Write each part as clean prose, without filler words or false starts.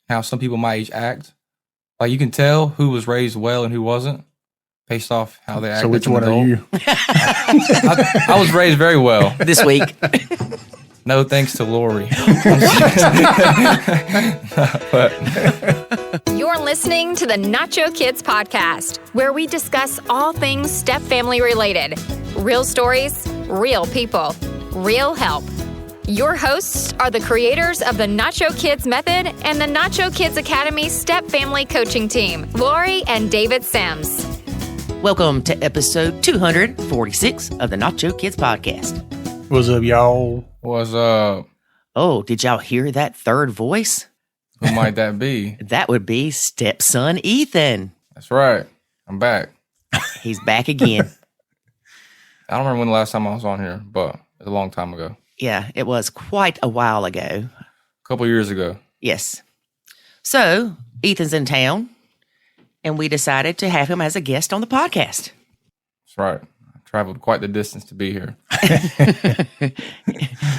how some people my age act. Like you can tell who was raised well and who wasn't based off how they act. So which one are you? I was raised very well. This week. No thanks to Lori. You're listening to the Nacho Kids podcast, where we discuss all things step family related. Real stories, real people, real help. Your hosts are the creators of the Nacho Kids Method and the Nacho Kids Academy Step Family Coaching Team, Lori and David Sims. Welcome to episode 246 of the Nacho Kids podcast. What's up, y'all? What's up? Oh, did y'all hear that third voice? Who might that be? That would be stepson Ethan. That's right. I'm back. He's back again. I don't remember when the last time I was on here, but it was a long time ago. Yeah, it was quite a while ago. A couple years ago. Yes. So, Ethan's in town, and we decided to have him as a guest on the podcast. That's right. I traveled quite the distance to be here.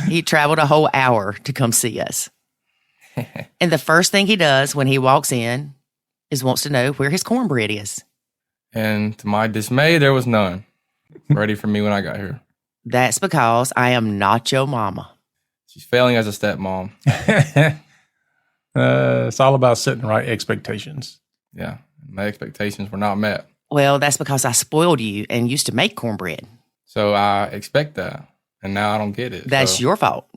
He traveled a whole hour to come see us. And the first thing he does when he walks in is wants to know where his cornbread is. And to my dismay, there was none ready for me when I got here. That's because I am not your mama. She's failing as a stepmom. It's all about setting the right expectations. Yeah. My expectations were not met. Well, that's because I spoiled you and used to make cornbread. So I expect that. And now I don't get it. That's your fault.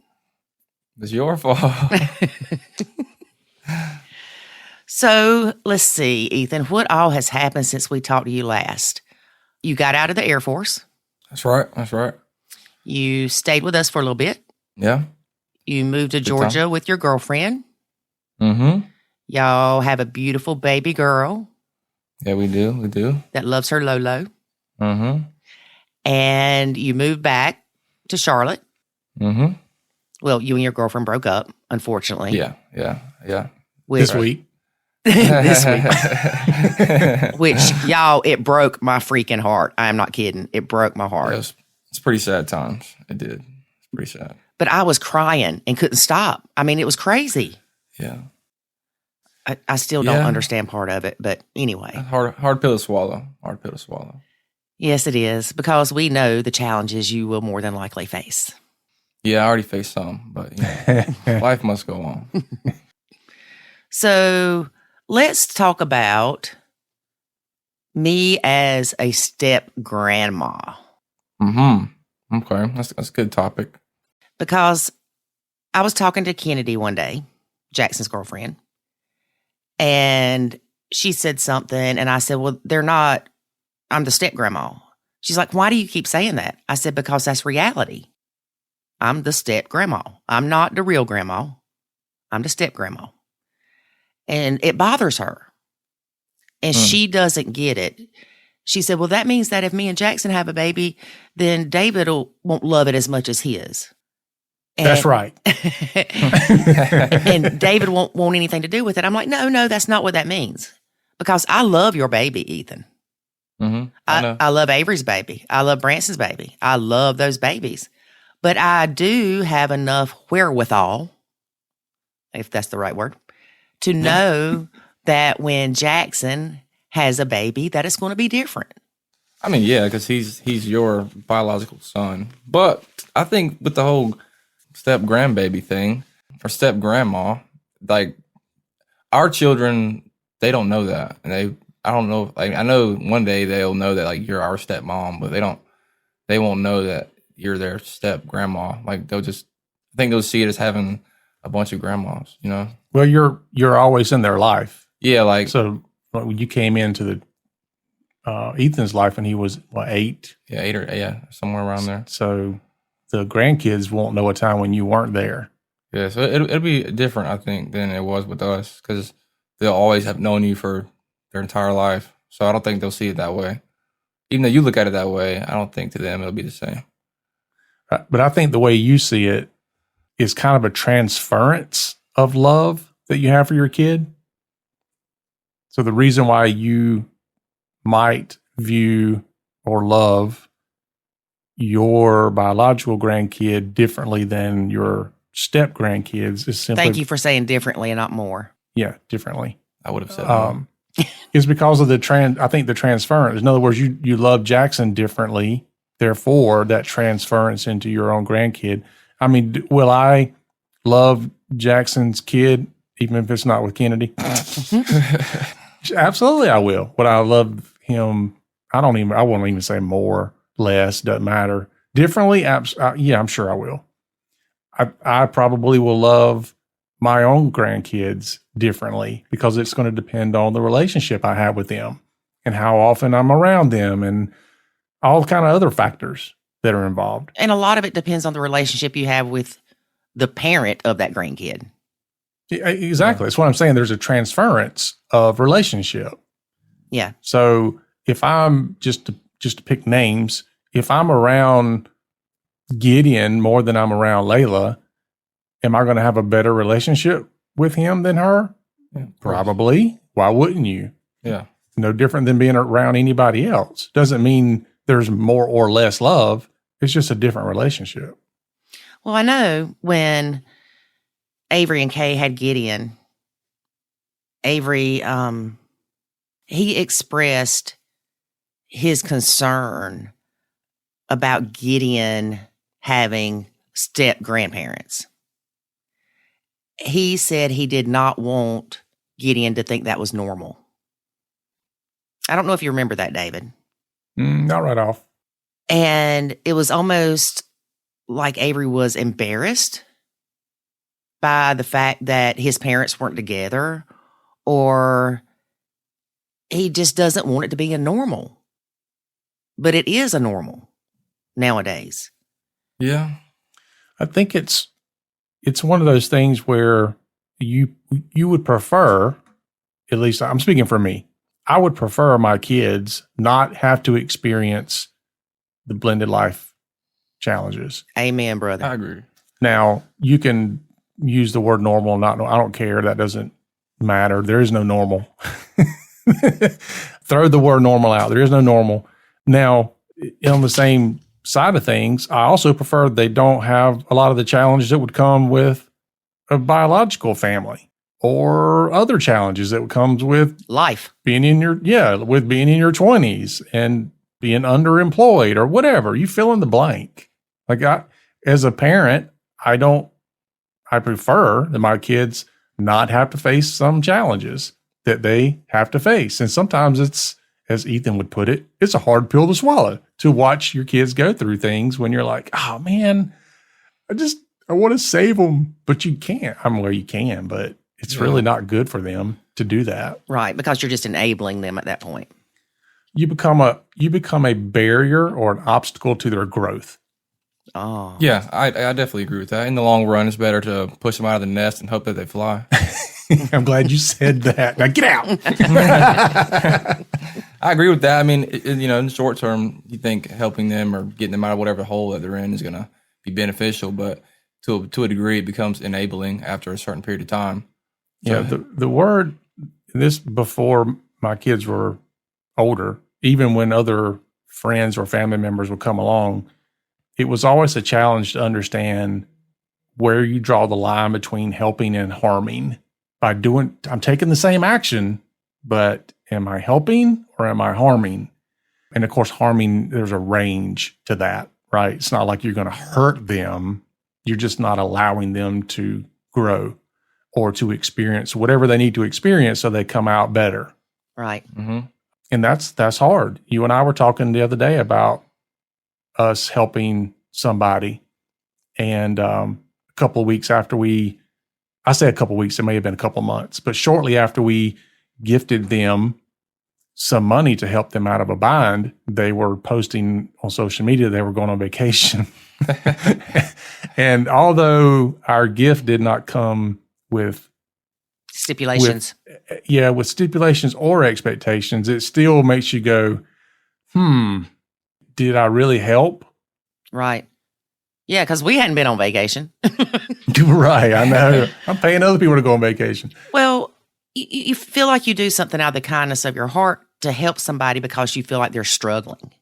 It's your fault. So let's see, Ethan, what all has happened since we talked to you last? You got out of the Air Force. That's right. That's right. You stayed with us for a little bit. Yeah. You moved to Georgia with your girlfriend. Mm-hmm. Y'all have a beautiful baby girl. Yeah, we do. We do. That loves her Lolo. Mm-hmm. And you moved back to Charlotte. Mm-hmm. Well, you and your girlfriend broke up, unfortunately. Yeah. This week. This week. Which, y'all, it broke my freaking heart. I am not kidding. It broke my heart. It's pretty sad times. It did. It's pretty sad. But I was crying and couldn't stop. I mean, it was crazy. Yeah. I still don't understand part of it. But anyway. Hard pill to swallow. Hard pill to swallow. Yes, it is. Because we know the challenges you will more than likely face. Yeah, I already faced some. But life must go on. So let's talk about me as a step grandma. Mm-hmm. Okay, that's a good topic. Because I was talking to Kennedy one day, Jackson's girlfriend, and she said something, and I said, well, they're not, I'm the step grandma. She's like, why do you keep saying that? I said, because that's reality. I'm the step grandma. I'm not the real grandma. I'm the step grandma. And it bothers her. And she doesn't get it. She said, well, that means that if me and Jackson have a baby, then David won't love it as much as his. And, that's right. And David won't want anything to do with it. I'm like, no, that's not what that means. Because I love your baby, Ethan. Mm-hmm. I love Avery's baby. I love Branson's baby. I love those babies. But I do have enough wherewithal, if that's the right word, to know that when Jackson has a baby, that it's going to be different. I mean, yeah, because he's your biological son. But I think with the whole step grandbaby thing or step grandma, like our children, they don't know that, and I don't know. Like I know one day they'll know that like you're our stepmom, but they won't know that you're their step grandma. Like I think they'll see it as having a bunch of grandmas, you know? Well, you're always in their life. Yeah, like so. When you came into the Ethan's life, when he was 8. Yeah, 8 or somewhere around there. So the grandkids won't know a time when you weren't there. Yeah, so it'll be different, I think, than it was with us because they'll always have known you for their entire life. So I don't think they'll see it that way. Even though you look at it that way, I don't think to them it'll be the same. But I think the way you see it is kind of a transference of love that you have for your kid. So the reason why you might view or love your biological grandkid differently than your step grandkids is simply... Thank you for saying differently and not more. Yeah, differently. I would have said more. Is because of I think the transference. In other words, you love Jackson differently. Therefore, that transference into your own grandkid. I mean, will I love Jackson's kid even if it's not with Kennedy? Absolutely, I will. Would I love him? I won't even say more, less, doesn't matter. Differently? Yeah, I'm sure I will. I probably will love my own grandkids differently because it's going to depend on the relationship I have with them and how often I'm around them and all kind of other factors that are involved. And a lot of it depends on the relationship you have with the parent of that grandkid. Exactly. That's what I'm saying. There's a transference of relationship. Yeah. So if I'm just to pick names, if I'm around Gideon more than I'm around Layla, am I going to have a better relationship with him than her? Yeah, probably. Why wouldn't you? Yeah. No different than being around anybody else. Doesn't mean there's more or less love. It's just a different relationship. Well, I know when Avery and Kay had Gideon, Avery, he expressed his concern about Gideon having step grandparents. He said he did not want Gideon to think that was normal. I don't know if you remember that, David. Not right off. And it was almost like Avery was embarrassed by the fact that his parents weren't together, or he just doesn't want it to be a normal. But it is a normal nowadays. Yeah. I think it's one of those things where you would prefer, at least I'm speaking for me, I would prefer my kids not have to experience the blended life challenges. Amen, brother. I agree. Now, you can use the word normal, I don't care. That doesn't matter. There is no normal. Throw the word normal out. There is no normal. Now, on the same side of things, I also prefer they don't have a lot of the challenges that would come with a biological family or other challenges that comes with Life. being in your 20s and being underemployed or whatever. You fill in the blank. Like as a parent, I prefer that my kids not have to face some challenges that they have to face. And sometimes it's, as Ethan would put it, it's a hard pill to swallow to watch your kids go through things when you're like, oh man, I want to save them, but you can't. Well, you can, but it's really not good for them to do that. Right, because you're just enabling them at that point. You become a barrier or an obstacle to their growth. Oh. Yeah, I definitely agree with that. In the long run, it's better to push them out of the nest and hope that they fly. I'm glad you said that. Now get out. I agree with that. I mean, in the short term, you think helping them or getting them out of whatever hole that they're in is going to be beneficial, but to a degree, it becomes enabling after a certain period of time. So, Yeah, the word, this before my kids were older, even when other friends or family members would come along, it was always a challenge to understand where you draw the line between helping and harming. I'm taking the same action, but am I helping or am I harming? And of course, harming, there's a range to that, right? It's not like you're going to hurt them. You're just not allowing them to grow or to experience whatever they need to experience so they come out better. Right. mm-hmm. And that's hard. You and I were talking the other day about us helping somebody. And a couple of weeks after I say a couple of weeks, it may have been a couple of months, but shortly after we gifted them some money to help them out of a bind, they were posting on social media they were going on vacation. And although our gift did not come with Stipulations. with stipulations or expectations, it still makes you go, did I really help? Right. Yeah, because we hadn't been on vacation. Right. I know. I'm paying other people to go on vacation. Well, you feel like you do something out of the kindness of your heart to help somebody because you feel like they're struggling.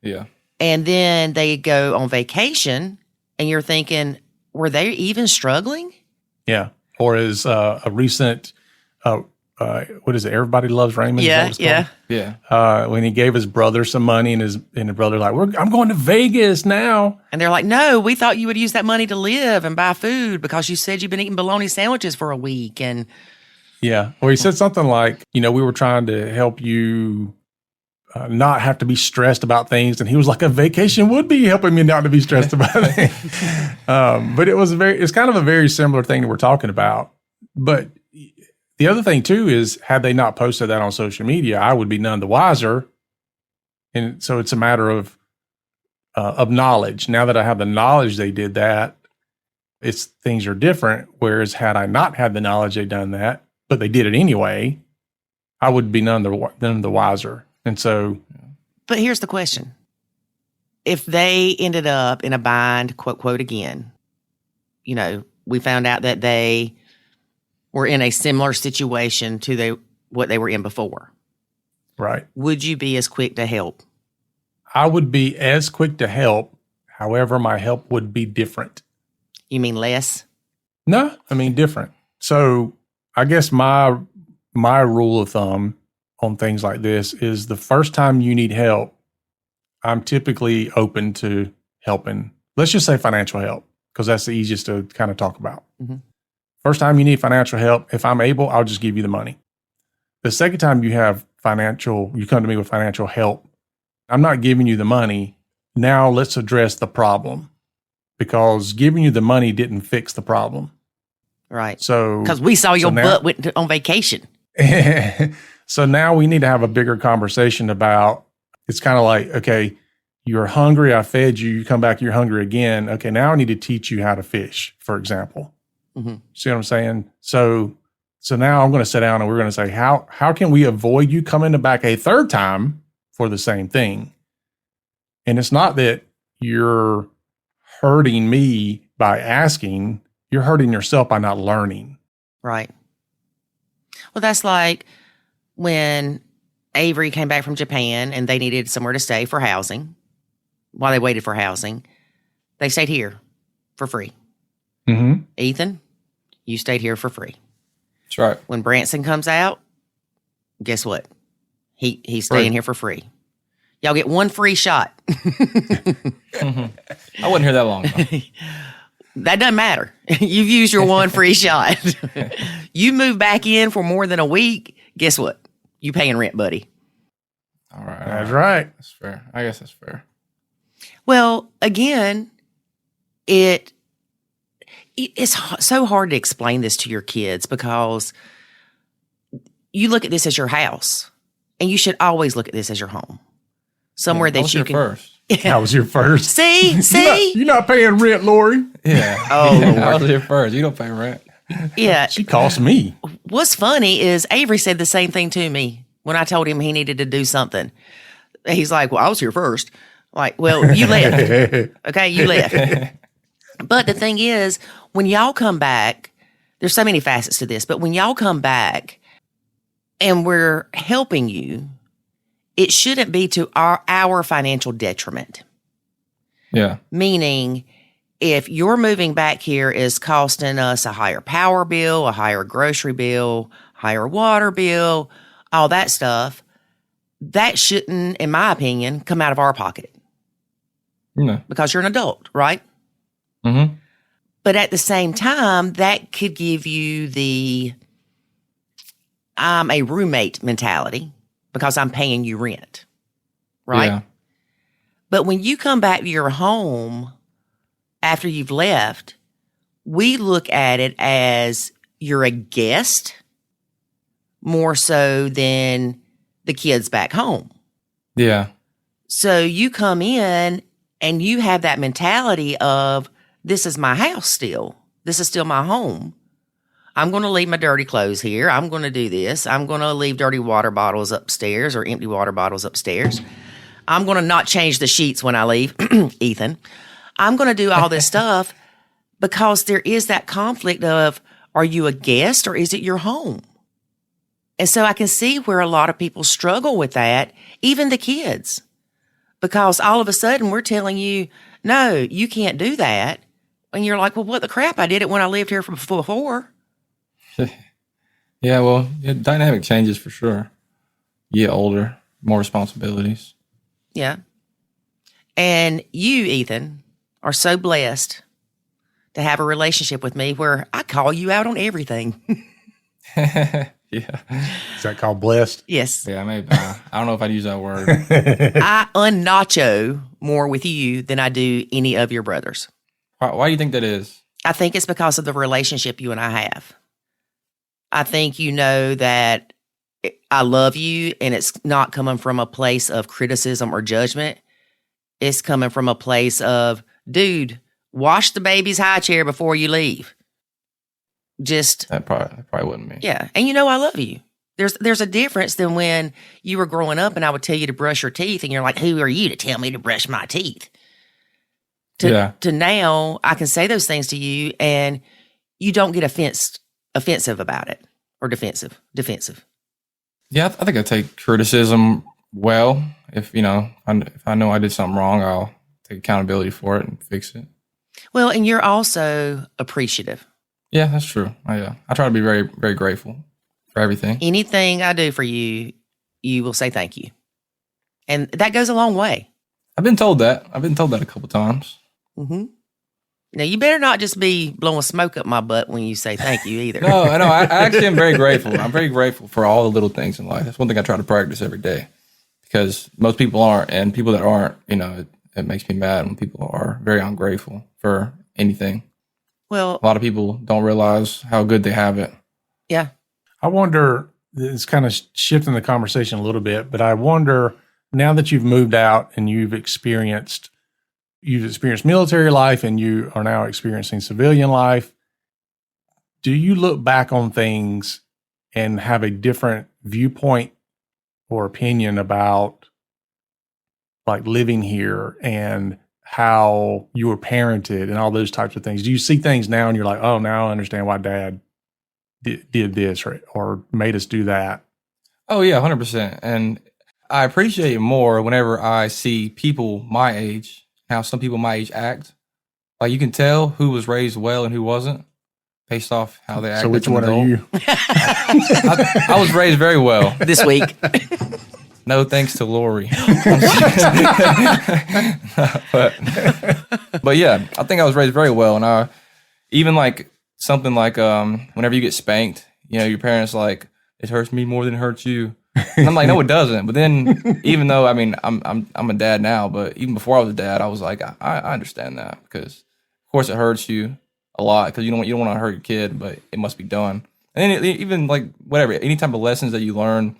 Yeah. And then they go on vacation and you're thinking, were they even struggling? Yeah. Or as a recent, what is it? Everybody Loves Raymond. Yeah, yeah. Yeah. When he gave his brother some money, and his brother like, I'm going to Vegas now. And they're like, no, we thought you would use that money to live and buy food because you said you've been eating bologna sandwiches for a week. And Yeah. Or he said something like, we were trying to help you not have to be stressed about things. And he was like, a vacation would be helping me not to be stressed about things. But it's kind of a very similar thing that we're talking about. But the other thing too is, had they not posted that on social media, I would be none the wiser. And so it's a matter of knowledge. Now that I have the knowledge they did that, things are different. Whereas had I not had the knowledge they'd done that, but they did it anyway, I would be none the wiser. And so, but here's the question: if they ended up in a bind, quote again, we found out that they were in a similar situation to what they were in before, right? Would you be as quick to help? I would be as quick to help. However, my help would be different. You mean less? No, I mean different. So I guess my rule of thumb on things like this is, the first time you need help, I'm typically open to helping. Let's just say financial help, because that's the easiest to kind of talk about. Mm-hmm. First time you need financial help, if I'm able, I'll just give you the money. The second time you come to me with financial help, I'm not giving you the money. Now let's address the problem, because giving you the money didn't fix the problem. Right. So, because we saw your butt went on vacation. So now we need to have a bigger conversation about, it's kind of like, okay, you're hungry. I fed you. You come back, you're hungry again. Okay, now I need to teach you how to fish, for example. Mm-hmm. See what I'm saying? So now I'm going to sit down and we're going to say, how can we avoid you coming back a third time for the same thing? And it's not that you're hurting me by asking, you're hurting yourself by not learning. Right. Well, that's like when Avery came back from Japan and they needed somewhere to stay for housing. While they waited for housing, they stayed here for free. Mm-hmm. Ethan, you stayed here for free. That's right. When Branson comes out, guess what? He's staying here for free. Y'all get one free shot. Mm-hmm. I wasn't here that long. That doesn't matter. You've used your one free shot. You move back in for more than a week, guess what? You paying rent, buddy. All right. That's right. That's fair. I guess that's fair. Well, again, it's so hard to explain this to your kids, because you look at this as your house, and you should always look at this as your home. Somewhere that you can. First. That was your first. See? You're not paying rent, Lori. Yeah. Oh, yeah, I Lord. was here first. You don't pay rent. Yeah. She cost me. What's funny is Avery said the same thing to me when I told him he needed to do something. He's like, well, I was here first. Like, well, you left. Okay, you left. But the thing is, when y'all come back, there's so many facets to this, but when y'all come back and we're helping you, it shouldn't be to our financial detriment. Yeah. Meaning, if your moving back here is costing us a higher power bill, a higher grocery bill, higher water bill, all that stuff, that shouldn't, in my opinion, come out of our pocket. No. Because you're an adult, right? Mm-hmm. But at the same time, that could give you the I'm a roommate mentality because I'm paying you rent, right? Yeah. But when you come back to your home after you've left, we look at it as you're a guest more so than the kids back home. Yeah. So you come in and you have that mentality of, this is my house still. This is still my home. I'm going to leave my dirty clothes here. I'm going to do this. I'm going to leave dirty water bottles upstairs or empty water bottles upstairs. I'm going to not change the sheets when I leave, Ethan. I'm going to do all this stuff because there is that conflict of, are you a guest or is it your home? And so I can see where a lot of people struggle with that, even the kids, because all of a sudden we're telling you, no, you can't do that. And you're like, well, what the crap? I did it when I lived here from before. Yeah, well, dynamic changes for sure. You get older, more responsibilities. Yeah. And you, Ethan, are so blessed to have a relationship with me where I call you out on everything. Yeah. Is that called blessed? Yes. Yeah, maybe. I don't know if I'd use that word. I unnacho more with you than I do any of your brothers. Why do you think that is? I think it's because of the relationship you and I have. I think you know that I love you, and it's not coming from a place of criticism or judgment. It's coming from a place of, dude, wash the baby's high chair before you leave. Just That probably wouldn't be. yeah, and you know I love you. There's a difference than when you were growing up and I would tell you to brush your teeth, and you're like, who are you to tell me to brush my teeth? To now, I can say those things to you, and you don't get offensive about it, or defensive. Yeah, I think I take criticism well. If I know I did something wrong, I'll take accountability for it and fix it. Well, and you're also appreciative. Yeah, that's true. I try to be very, very grateful for everything. Anything I do for you, you will say thank you, and that goes a long way. I've been told that. A couple times. Mm-hmm. Now, you better not just be blowing smoke up my butt when you say thank you either. No, I know. I actually am very grateful. I'm very grateful for all the little things in life. That's one thing I try to practice every day, because most people aren't, and people that aren't, it makes me mad when people are very ungrateful for anything. Well, A lot of people don't realize how good they have it. yeah. I wonder, it's kind of shifting the conversation a little bit, but I wonder, now that you've moved out and you've experienced military life and you are now experiencing civilian life, do you look back on things and have a different viewpoint or opinion about like living here and how you were parented and all those types of things? Do you see things now and you're like, oh, now I understand why dad did this or made us do that? Oh yeah, 100%. And I appreciate it more whenever I see people my age, how some people my age act. Like, you can tell who was raised well and who wasn't based off how they act. So which one are you? I was raised very well. This week. No thanks to Lori. but yeah, I think I was raised very well. And I even like something like whenever you get spanked, your parents like, it hurts me more than it hurts you. And I'm like, no, it doesn't. But then, even though I'm a dad now, but even before I was a dad, I was like, I understand that, because of course it hurts you a lot, because you don't want to hurt your kid, but it must be done. And then even like whatever, any type of lessons that you learn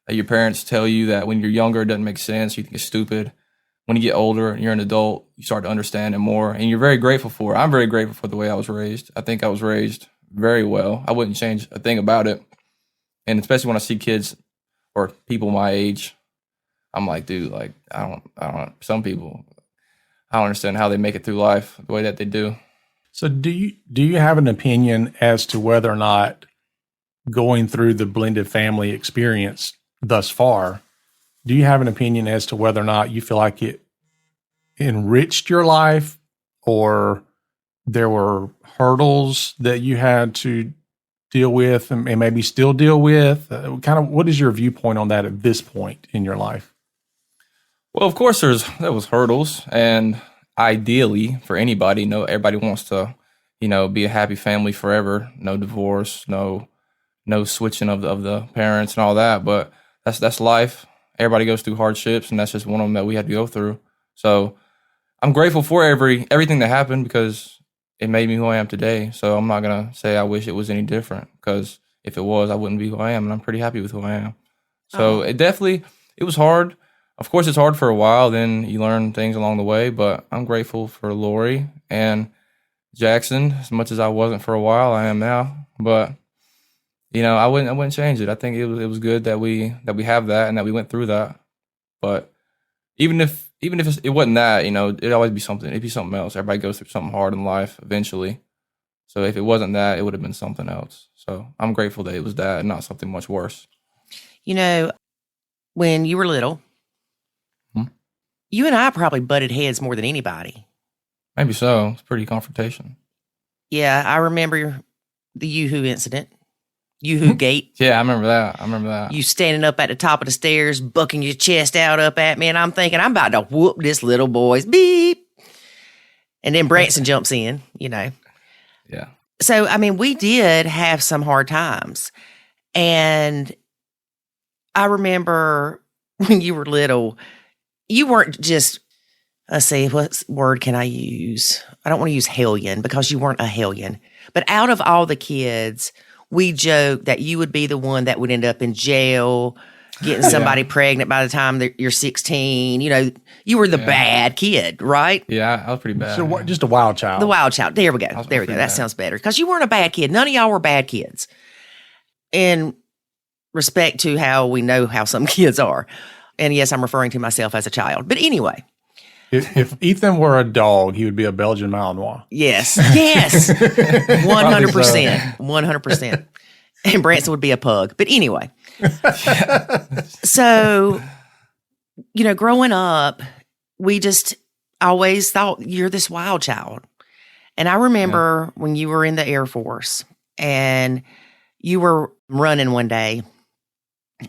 that your parents tell you that when you're younger it doesn't make sense, you think it's stupid. When you get older and you're an adult, you start to understand it more, and you're very grateful for it. I'm very grateful for the way I was raised. I think I was raised very well. I wouldn't change a thing about it. And especially when I see kids or people my age, I'm like, dude, like, I don't, some people, I don't understand how they make it through life the way that they do. So do you have an opinion as to whether or not going through the blended family experience thus far, do you have an opinion as to whether or not you feel like it enriched your life, or there were hurdles that you had to deal with and maybe still deal with? Kind of, what is your viewpoint on that at this point in your life? Well, of course, there was hurdles, and ideally for anybody, everybody wants to, be a happy family forever, no divorce, no switching of the parents and all that. But that's life. Everybody goes through hardships, and that's just one of them that we had to go through. So I'm grateful for everything that happened, because it made me who I am today. So I'm not going to say I wish it was any different, because if it was, I wouldn't be who I am, and I'm pretty happy with who I am. So it was hard. Of course, it's hard for a while. Then you learn things along the way, but I'm grateful for Lori and Jackson. As much as I wasn't for a while, I am now. But, I wouldn't change it. I think it was good that we have that and that we went through that. But even if it wasn't that, it'd always be something. It'd be something else. Everybody goes through something hard in life eventually. So if it wasn't that, it would have been something else. So I'm grateful that it was that and not something much worse. When you were little, you and I probably butted heads more than anybody. Maybe so. It's pretty confrontation. Yeah, I remember the Yoo-hoo incident. Yoo-hoo gate. Yeah, I remember that. You standing up at the top of the stairs, bucking your chest out up at me, and I'm thinking, I'm about to whoop this little boy's beep. And then Branson jumps in, Yeah. So, I mean, we did have some hard times. And I remember when you were little, you weren't just, let's see, what word can I use? I don't want to use hellion because you weren't a hellion. But out of all the kids, we joked that you would be the one that would end up in jail, getting somebody pregnant by the time that you're 16. You were the bad kid, right? Yeah, I was pretty bad. So just a wild child. The wild child. There we go. There we go. pretty That bad. sounds better. Because you weren't a bad kid. None of y'all were bad kids. In respect to how we know how some kids are. And yes, I'm referring to myself as a child. But anyway. If Ethan were a dog, he would be a Belgian Malinois. Yes. Yes. 100%. 100%. And Branson would be a pug. But anyway. So, growing up, we just always thought you're this wild child. And I remember when you were in the Air Force and you were running one day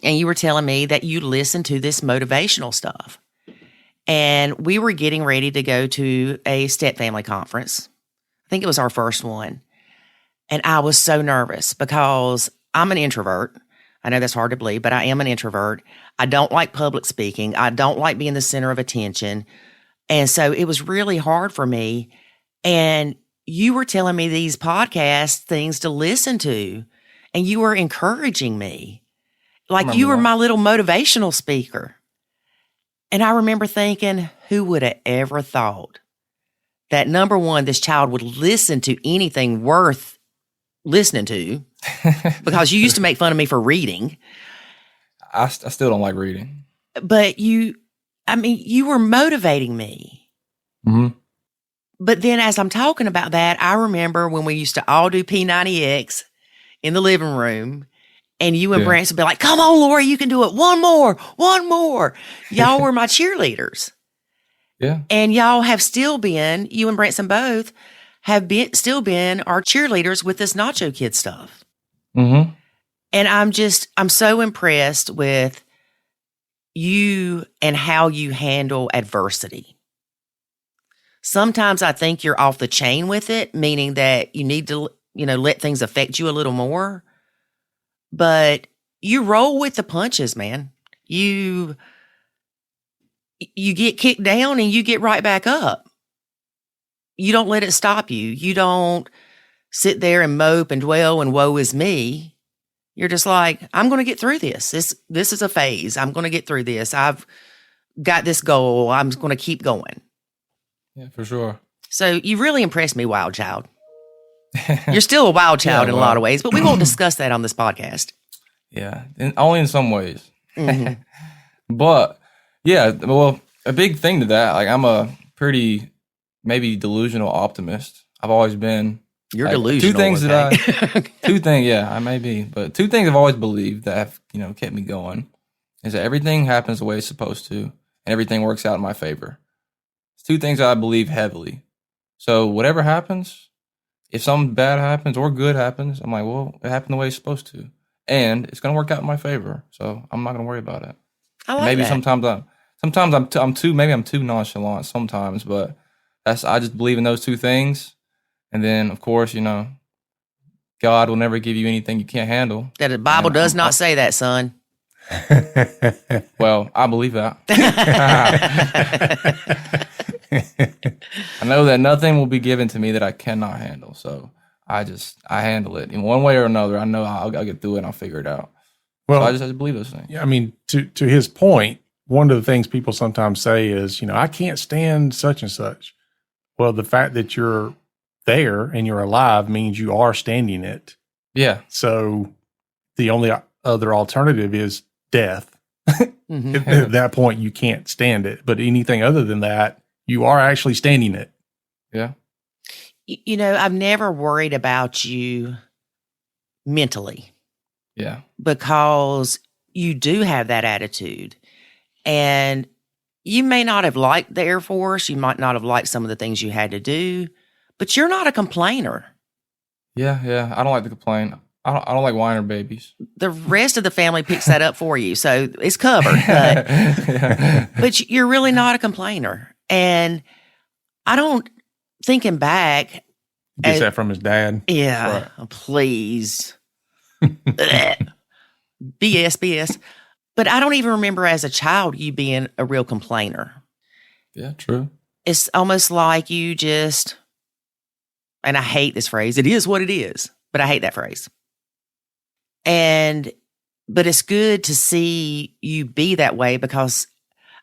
and you were telling me that you listened to this motivational stuff. And we were getting ready to go to a step family conference. I think it was our first one. And I was so nervous because I'm an introvert. I know that's hard to believe, but I am an introvert. I don't like public speaking. I don't like being the center of attention. And so it was really hard for me. And you were telling me these podcast things to listen to, and you were encouraging me. Like you were my little motivational speaker. And I remember thinking, who would have ever thought that, number one, this child would listen to anything worth listening to? Because you used to make fun of me for reading. I still don't like reading. But you were motivating me. Mm-hmm. But then as I'm talking about that, I remember when we used to all do P90X in the living room. And you and Branson would be like, come on, Lori, you can do it. One more. Y'all were my cheerleaders. Yeah. And y'all have still been, you and Branson both, still been our cheerleaders with this Nacho Kids stuff. Mm-hmm. And I'm so impressed with you and how you handle adversity. Sometimes I think you're off the chain with it, meaning that you need to, let things affect you a little more. But you roll with the punches, man. You get kicked down and you get right back up. You don't let it stop you. You don't sit there and mope and dwell and woe is me. You're just like, I'm going to get through this. This is a phase. I'm going to get through this. I've got this goal. I'm going to keep going. Yeah, for sure. So you really impressed me, wild child. You're still a wild child in a lot of ways, but we won't discuss that on this podcast. Yeah, only in some ways. Mm-hmm. But yeah, well, a big thing to that, like I'm a pretty maybe delusional optimist. I've always been. You're delusional. Two things I may be, but two things I've always believed that have, kept me going is that everything happens the way it's supposed to, and everything works out in my favor. It's two things that I believe heavily. So whatever happens, if something bad happens or good happens, I'm like, well, it happened the way it's supposed to, and it's gonna work out in my favor. So I'm not gonna worry about it. I like maybe that. sometimes I'm too nonchalant sometimes, but I just believe in those two things. And then, of course, God will never give you anything you can't handle. That the Bible does not say that, son. Well, I believe that. I know that nothing will be given to me that I cannot handle. So I handle it in one way or another. I know I'll get through it and I'll figure it out. Well, so I just believe those things. Yeah, I mean, to his point, one of the things people sometimes say is, I can't stand such and such. Well, the fact that you're there and you're alive means you are standing it. Yeah. So the only other alternative is death. Mm-hmm. At that point, you can't stand it. But anything other than that, you are actually standing it. Yeah. I've never worried about you mentally. Yeah. Because you do have that attitude. And you may not have liked the Air Force. You might not have liked some of the things you had to do. But you're not a complainer. Yeah. I don't like to complain. I don't like whiner babies. The rest of the family picks that up for you, so it's covered. But you're really not a complainer. And I don't, thinking back. Gets that from his dad. Yeah, please. BS. But I don't even remember as a child you being a real complainer. Yeah, true. It's almost like you just, and I hate this phrase, it is what it is, but I hate that phrase. But it's good to see you be that way because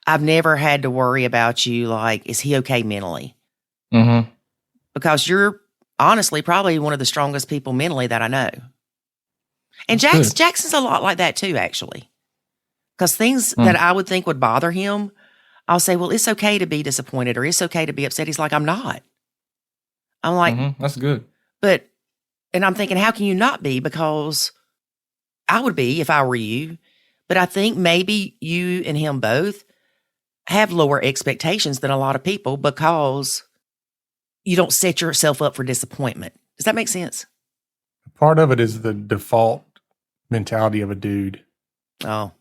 I've never had to worry about you like, is he okay mentally? Mm-hmm. Because you're honestly probably one of the strongest people mentally that I know. And Jackson's a lot like that too, actually. Because things that I would think would bother him, I'll say, well, it's okay to be disappointed or it's okay to be upset. He's like, I'm not. I'm like, that's good. And I'm thinking, how can you not be? Because I would be if I were you. But I think maybe you and him both have lower expectations than a lot of people because you don't set yourself up for disappointment. Does that make sense? Part of it is the default mentality of a dude. Oh.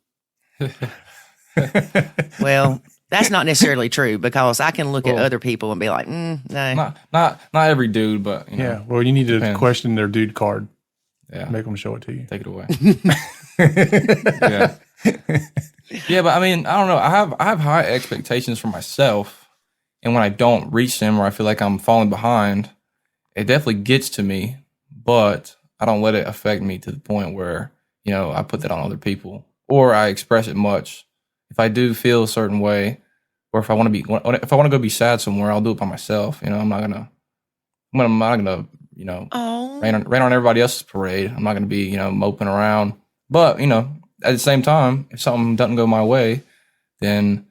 Well, that's not necessarily true because I can look at other people and be like, no. Not every dude, but you know. Yeah. Well, you need to question their dude card. Yeah. Make them show it to you. Take it away. Yeah. Yeah, but I mean, I don't know. I have high expectations for myself, and when I don't reach them or I feel like I'm falling behind, it definitely gets to me, but I don't let it affect me to the point where, you know, I put that on other people or I express it much. If I do feel a certain way, or if I want to go be sad somewhere, I'll do it by myself. You know, I'm not gonna, you know, rain on everybody else's parade. I'm not gonna be, you know, moping around. But you know, at the same time, if something doesn't go my way, then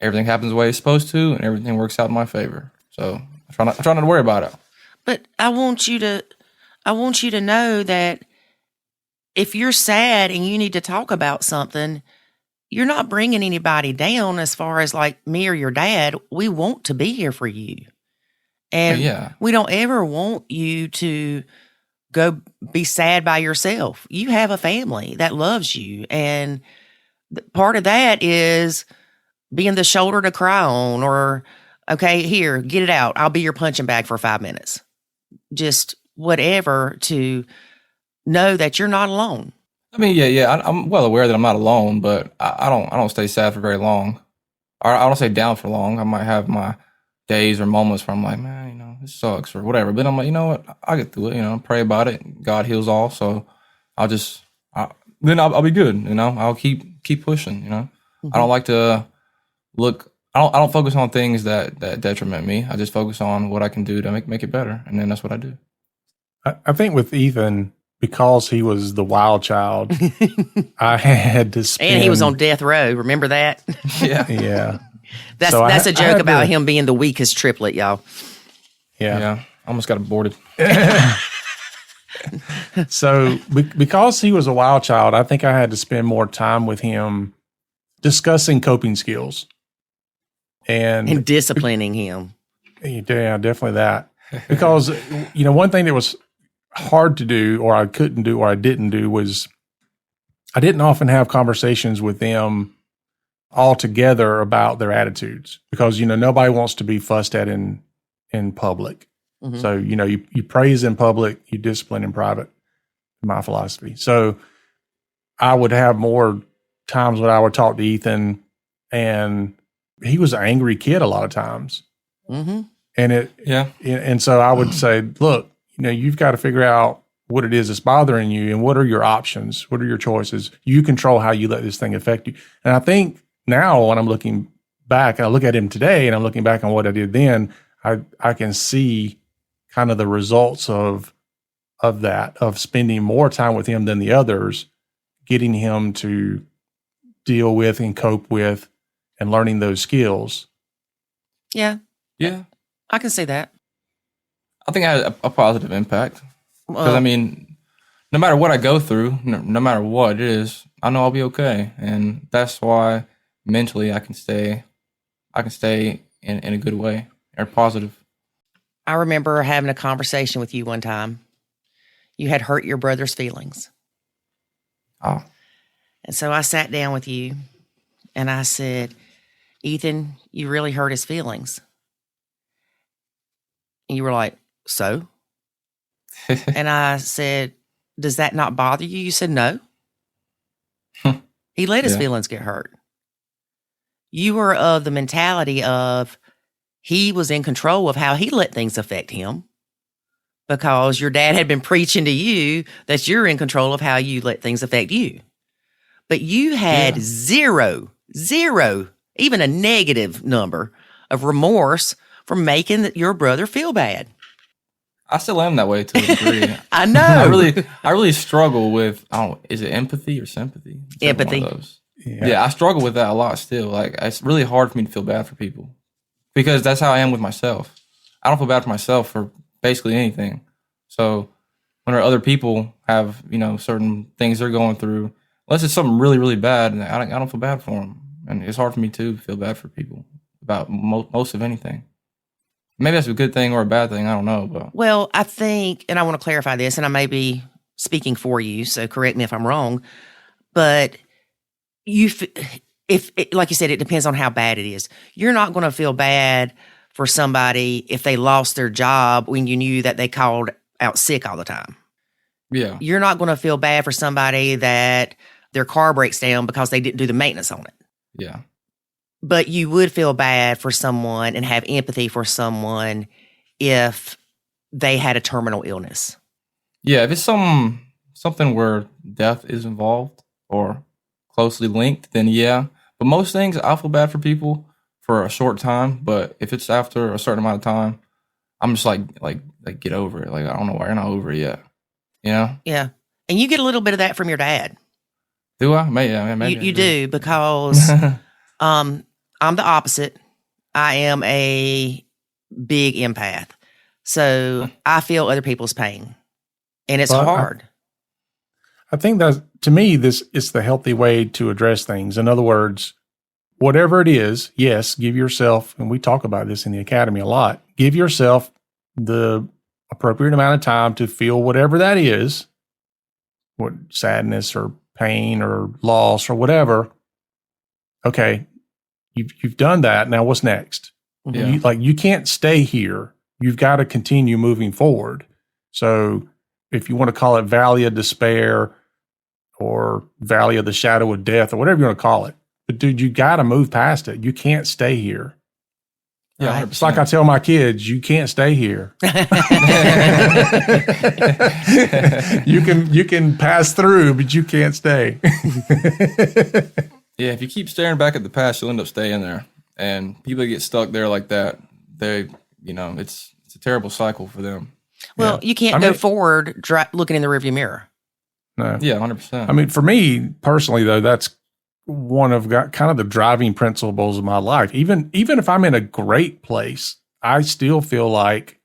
everything happens the way it's supposed to, and everything works out in my favor. So I try not to worry about it. But I want you to know that if you're sad and you need to talk about something, you're not bringing anybody down as far as like me or your dad. We want to be here for you. And we don't ever want you to go be sad by yourself. You have a family that loves you. And part of that is being the shoulder to cry on or, okay, here, get it out. I'll be your punching bag for 5 minutes. Just whatever to know that you're not alone. I mean, I'm well aware that I'm not alone, but I don't stay sad for very long. Or I don't stay down for long. I might have my days or moments where I'm like, man, you know, this sucks or whatever. But I'm like, you know what? I'll get through it. You know, pray about it. God heals all. So I'll be good. You know, I'll keep pushing. You know, I don't like to look. I don't focus on things that detriment me. I just focus on what I can do to make it better, and then that's what I do. I think with Ethan, because he was the wild child, I had to spend... And he was on death row. Remember that? Yeah. Yeah. That's a joke about him being the weakest triplet, y'all. Yeah. Almost got aborted. So because he was a wild child, I think I had to spend more time with him discussing coping skills. And disciplining him. Yeah, definitely that. Because, you know, one thing that was hard to do or I couldn't do or I didn't do was I didn't often have conversations with them all together about their attitudes because, you know, nobody wants to be fussed at in public. Mm-hmm. So, you know, you praise in public, you discipline in private, my philosophy. So I would have more times when I would talk to Ethan and he was an angry kid a lot of times. Mm-hmm. And so I would say, look, you know, you've got to figure out what it is that's bothering you and what are your options? What are your choices? You control how you let this thing affect you. And I think now when I'm looking back, I look at him today and I'm looking back on what I did then, I can see kind of the results of that, of spending more time with him than the others, getting him to deal with and cope with and learning those skills. Yeah. Yeah. I can see that. I think I had a positive impact because I mean, no matter what I go through, no matter what it is, I know I'll be okay, and that's why mentally I can stay in a good way or positive. I remember having a conversation with you one time. you had hurt your brother's feelings. Oh, And so I sat down with you and I said, Ethan, you really hurt his feelings. And you were like, so? And I said, does that not bother you? You said, no. He let his Yeah. feelings get hurt. You were of the mentality of he was in control of how he let things affect him because your dad had been preaching to you that you're in control of how you let things affect you. But you had zero, even a negative number of remorse for making your brother feel bad. I still am that way to a degree. I know. I really struggle with, is it empathy or sympathy? Whichever Empathy. one of those. Yeah, I struggle with that a lot still. Like, it's really hard for me to feel bad for people because that's how I am with myself. I don't feel bad for myself for basically anything. So when other people have, certain things they're going through, unless it's something really, really bad, and I don't feel bad for them. And it's hard for me to feel bad for people about most of anything. Maybe that's a good thing or a bad thing. I don't know. But Well, I think, and I want to clarify this, and I may be speaking for you, so correct me if I'm wrong, but if like you said, it depends on how bad it is. You're not going to feel bad for somebody if they lost their job when you knew that they called out sick all the time. yeah, You're not going to feel bad for somebody that their car breaks down because they didn't do the maintenance on it. yeah, But you would feel bad for someone and have empathy for someone if they had a terminal illness. yeah. If it's something where death is involved or closely linked, then yeah. But most things, I feel bad for people for a short time. But if it's after a certain amount of time, I'm just like get over it. Like, I don't know why you're not over it yet. You know? Yeah. And you get a little bit of that from your dad. Do I? Maybe You I do because I'm the opposite. I am a big empath. So I feel other people's pain. And it's Well, hard. I think that to me, this is the healthy way to address things. In other words, whatever it is, yes, give yourself, and we talk about this in the academy a lot, give yourself the appropriate amount of time to feel whatever that is, what sadness or pain or loss or whatever. Okay, you've done that. Now what's next? Yeah. You can't stay here. You've got to continue moving forward. So if you want to call it valley of despair or valley of the shadow of death or whatever you want to call it, but dude, you got to move past it. You can't stay here. Yeah, It's like I tell my kids, you can't stay here. You can pass through, but you can't stay. Yeah, if you keep staring back at the past, you'll end up staying there. And people that get stuck there like that, it's a terrible cycle for them. Well, you can't go forward looking in the rearview mirror. No. Yeah, 100%. I mean, for me personally, though, that's one of kind of the driving principles of my life. Even if I'm in a great place, I still feel like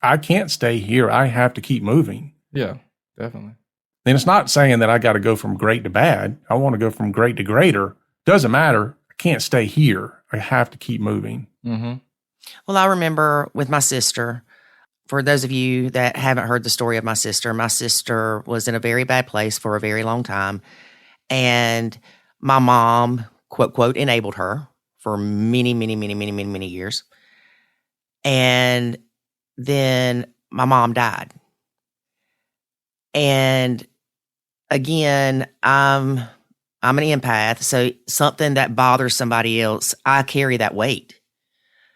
I can't stay here. I have to keep moving. Yeah, definitely. And it's not saying that I got to go from great to bad. I want to go from great to greater. Doesn't matter. I can't stay here. I have to keep moving. Mm-hmm. Well, I remember with my sister, for those of you that haven't heard the story of my sister was in a very bad place for a very long time. And my mom, quote, quote, enabled her for many, many, many, many, many, many years. And then my mom died. And again, I'm an empath. So something that bothers somebody else, I carry that weight.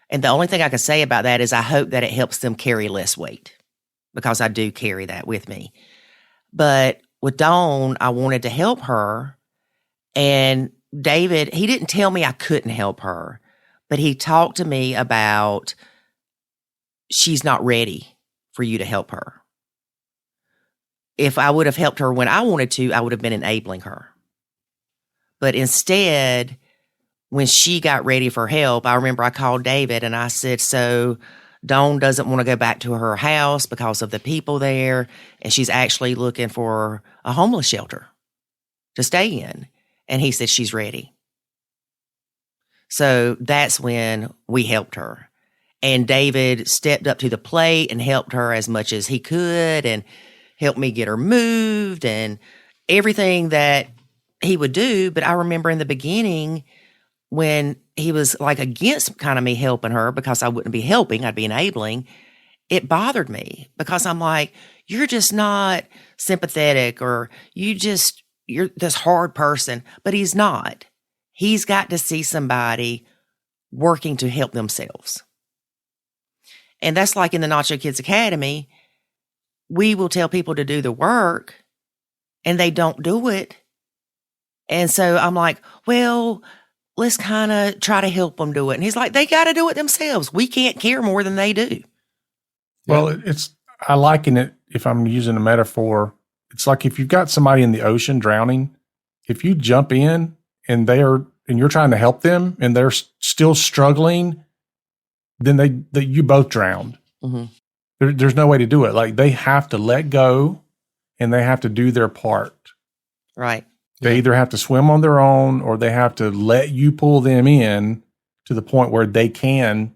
And the only thing I can say about that is I hope that it helps them carry less weight because I do carry that with me. But with Dawn, I wanted to help her. And David, he didn't tell me I couldn't help her, but he talked to me about she's not ready for you to help her. If I would have helped her when I wanted to, I would have been enabling her. But instead, when she got ready for help, I remember I called David and I said, so Dawn doesn't want to go back to her house because of the people there, and she's actually looking for a homeless shelter to stay in. And he said, she's ready. So that's when we helped her. And David stepped up to the plate and helped her as much as he could. And help me get her moved and everything that he would do. But I remember in the beginning when he was like against kind of me helping her because I wouldn't be helping, I'd be enabling. It bothered me because I'm like, you're just not sympathetic, or you're this hard person. But he's not. He's got to see somebody working to help themselves. And that's like in the Nacho Kids Academy. We will tell people to do the work and they don't do it. And so I'm like, well, let's kind of try to help them do it. And he's like, they got to do it themselves. We can't care more than they do. Well, I liken it, if I'm using a metaphor, it's like if you've got somebody in the ocean drowning, if you jump in and you're trying to help them and they're still struggling, then you both drowned. Mm-hmm. There's no way to do it. Like, they have to let go and they have to do their part. Right. They either have to swim on their own or they have to let you pull them in to the point where they can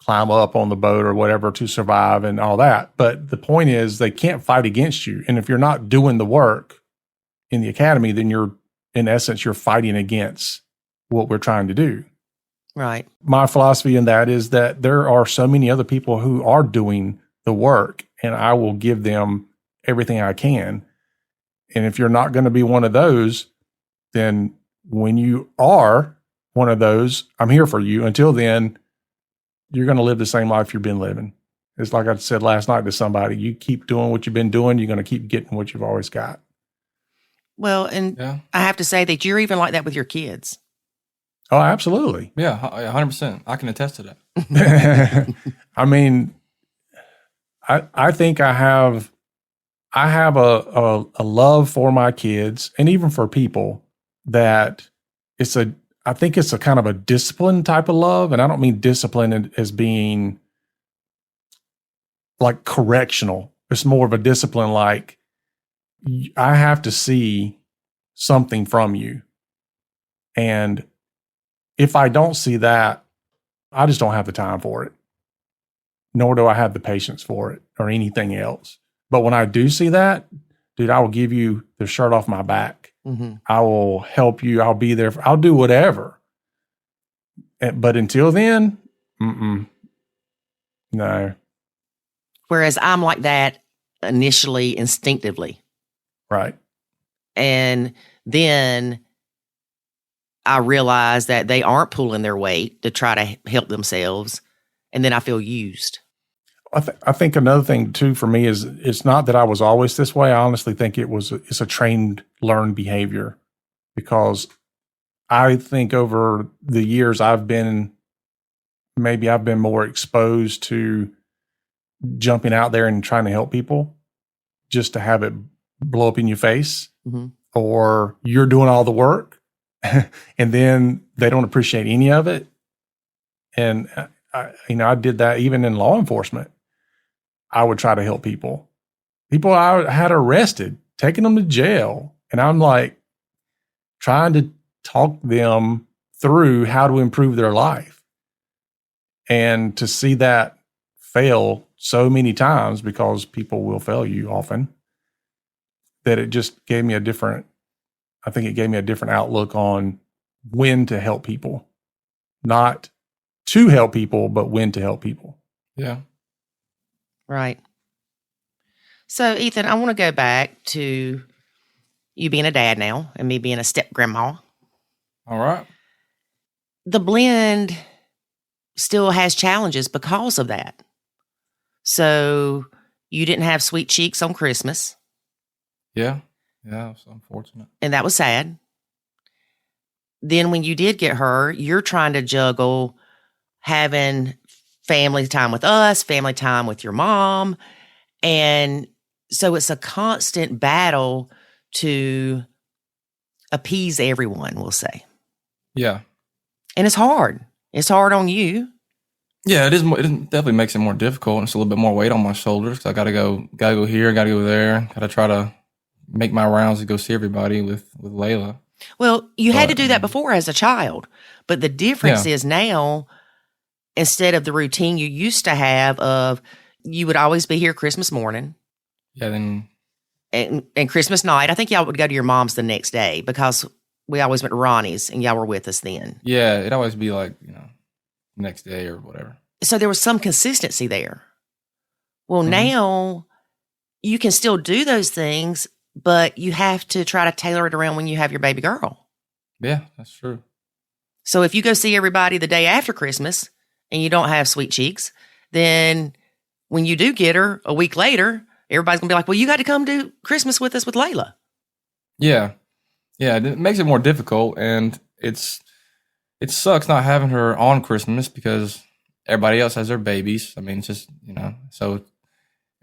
climb up on the boat or whatever to survive and all that. But the point is, they can't fight against you. And if you're not doing the work in the academy, then in essence, you're fighting against what we're trying to do. Right. My philosophy in that is that there are so many other people who are doing the work, and I will give them everything I can. And if you're not going to be one of those, then when you are one of those, I'm here for you. Until then, you're going to live the same life you've been living. It's like I said last night to somebody, you keep doing what you've been doing, you're going to keep getting what you've always got. Well, and I have to say that you're even like that with your kids. Oh, absolutely. Yeah, 100%. I can attest to that. I mean, I think I have a love for my kids and even for people that I think it's a kind of a discipline type of love. And I don't mean discipline as being like correctional. It's more of a discipline like, I have to see something from you. And if I don't see that, I just don't have the time for it. Nor do I have the patience for it or anything else. But when I do see that, dude, I will give you the shirt off my back. Mm-hmm. I will help you. I'll be there. I'll do whatever. But until then, no. Whereas I'm like that initially, instinctively. Right. And then I realize that they aren't pulling their weight to try to help themselves. And then I feel used. I think another thing too for me is it's not that I was always this way. I honestly think it's a trained, learned behavior, because I think over the years I've been more exposed to jumping out there and trying to help people just to have it blow up in your face, mm-hmm. or you're doing all the work and then they don't appreciate any of it. And I did that even in law enforcement. I would try to help people I had arrested, taking them to jail. And I'm like trying to talk them through how to improve their life. And to see that fail so many times, because people will fail you often, that it just gave me a different outlook on when to help people. Not to help people, but when to help people. Yeah. Right. So, Ethan, I want to go back to you being a dad now and me being a step grandma. All right. The blend still has challenges because of that. So, you didn't have sweet cheeks on Christmas. Yeah. Yeah, it was unfortunate. And that was sad. Then when you did get her, you're trying to juggle having family time with us, family time with your mom. And so it's a constant battle to appease everyone, we'll say. Yeah. And it's hard. It's hard on you. Yeah, it is. It definitely makes it more difficult. It's a little bit more weight on my shoulders. I got to go here, got to go there. Got to try to make my rounds to go see everybody with Layla. Well, you had to do that before as a child. But the difference is now, instead of the routine you used to have of you would always be here Christmas morning, Yeah, then And Christmas night, I think y'all would go to your mom's the next day because we always went to Ronnie's and y'all were with us then. yeah, it'd always be like, next day or whatever. So there was some consistency there. Well, Mhm. now you can still do those things, but you have to try to tailor it around when you have your baby girl. Yeah, that's true. So if you go see everybody the day after Christmas and you don't have sweet cheeks, then when you do get her a week later, everybody's going to be like, well, you got to come do Christmas with us with Layla. Yeah. Yeah, it makes it more difficult, and it sucks not having her on Christmas because everybody else has their babies. I mean, it's just, so it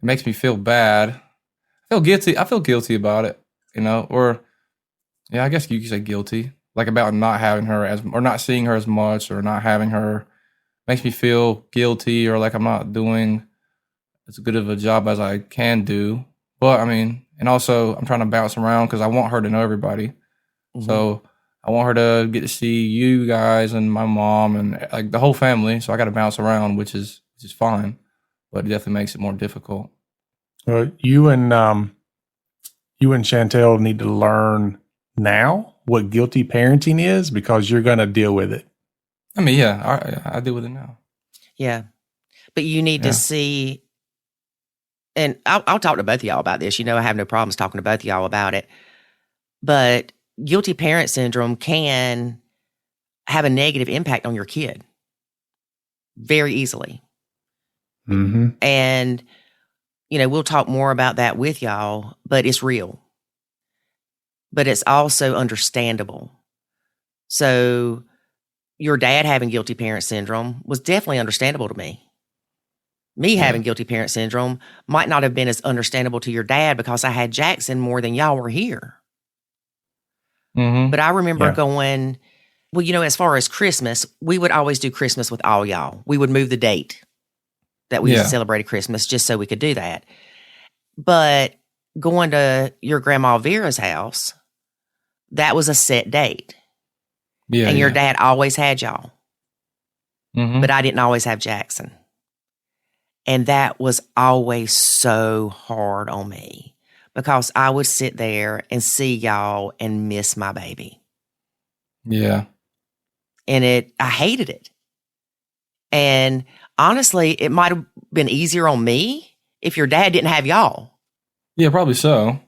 makes me feel bad. I feel guilty about it, or yeah, I guess you could say guilty, like about not having her or not seeing her as much or not having her makes me feel guilty or like I'm not doing as good of a job as I can do. But I mean, and also I'm trying to bounce around because I want her to know everybody. Mhm. So I want her to get to see you guys and my mom and like the whole family. So I got to bounce around, which is fine, but it definitely makes it more difficult. You and Chantel need to learn now what guilty parenting is because you're going to deal with it. I mean, yeah, I deal with it now. Yeah. But you need to see, and I'll talk to both of y'all about this. I have no problems talking to both of y'all about it. But guilty parent syndrome can have a negative impact on your kid very easily. Mm-hmm. And, we'll talk more about that with y'all, but it's real. But it's also understandable. So your dad having guilty parent syndrome was definitely understandable to me. Me having guilty parent syndrome might not have been as understandable to your dad because I had Jackson more than y'all were here. Mm-hmm. But I remember going, well, as far as Christmas, we would always do Christmas with all y'all. We would move the date that we celebrated Christmas just so we could do that. But going to your grandma Vera's house, that was a set date. Yeah. And your dad always had y'all. Mm-hmm. But I didn't always have Jackson. And that was always so hard on me because I would sit there and see y'all and miss my baby. Yeah. And I hated it. And honestly, it might have been easier on me if your dad didn't have y'all. Yeah, probably so.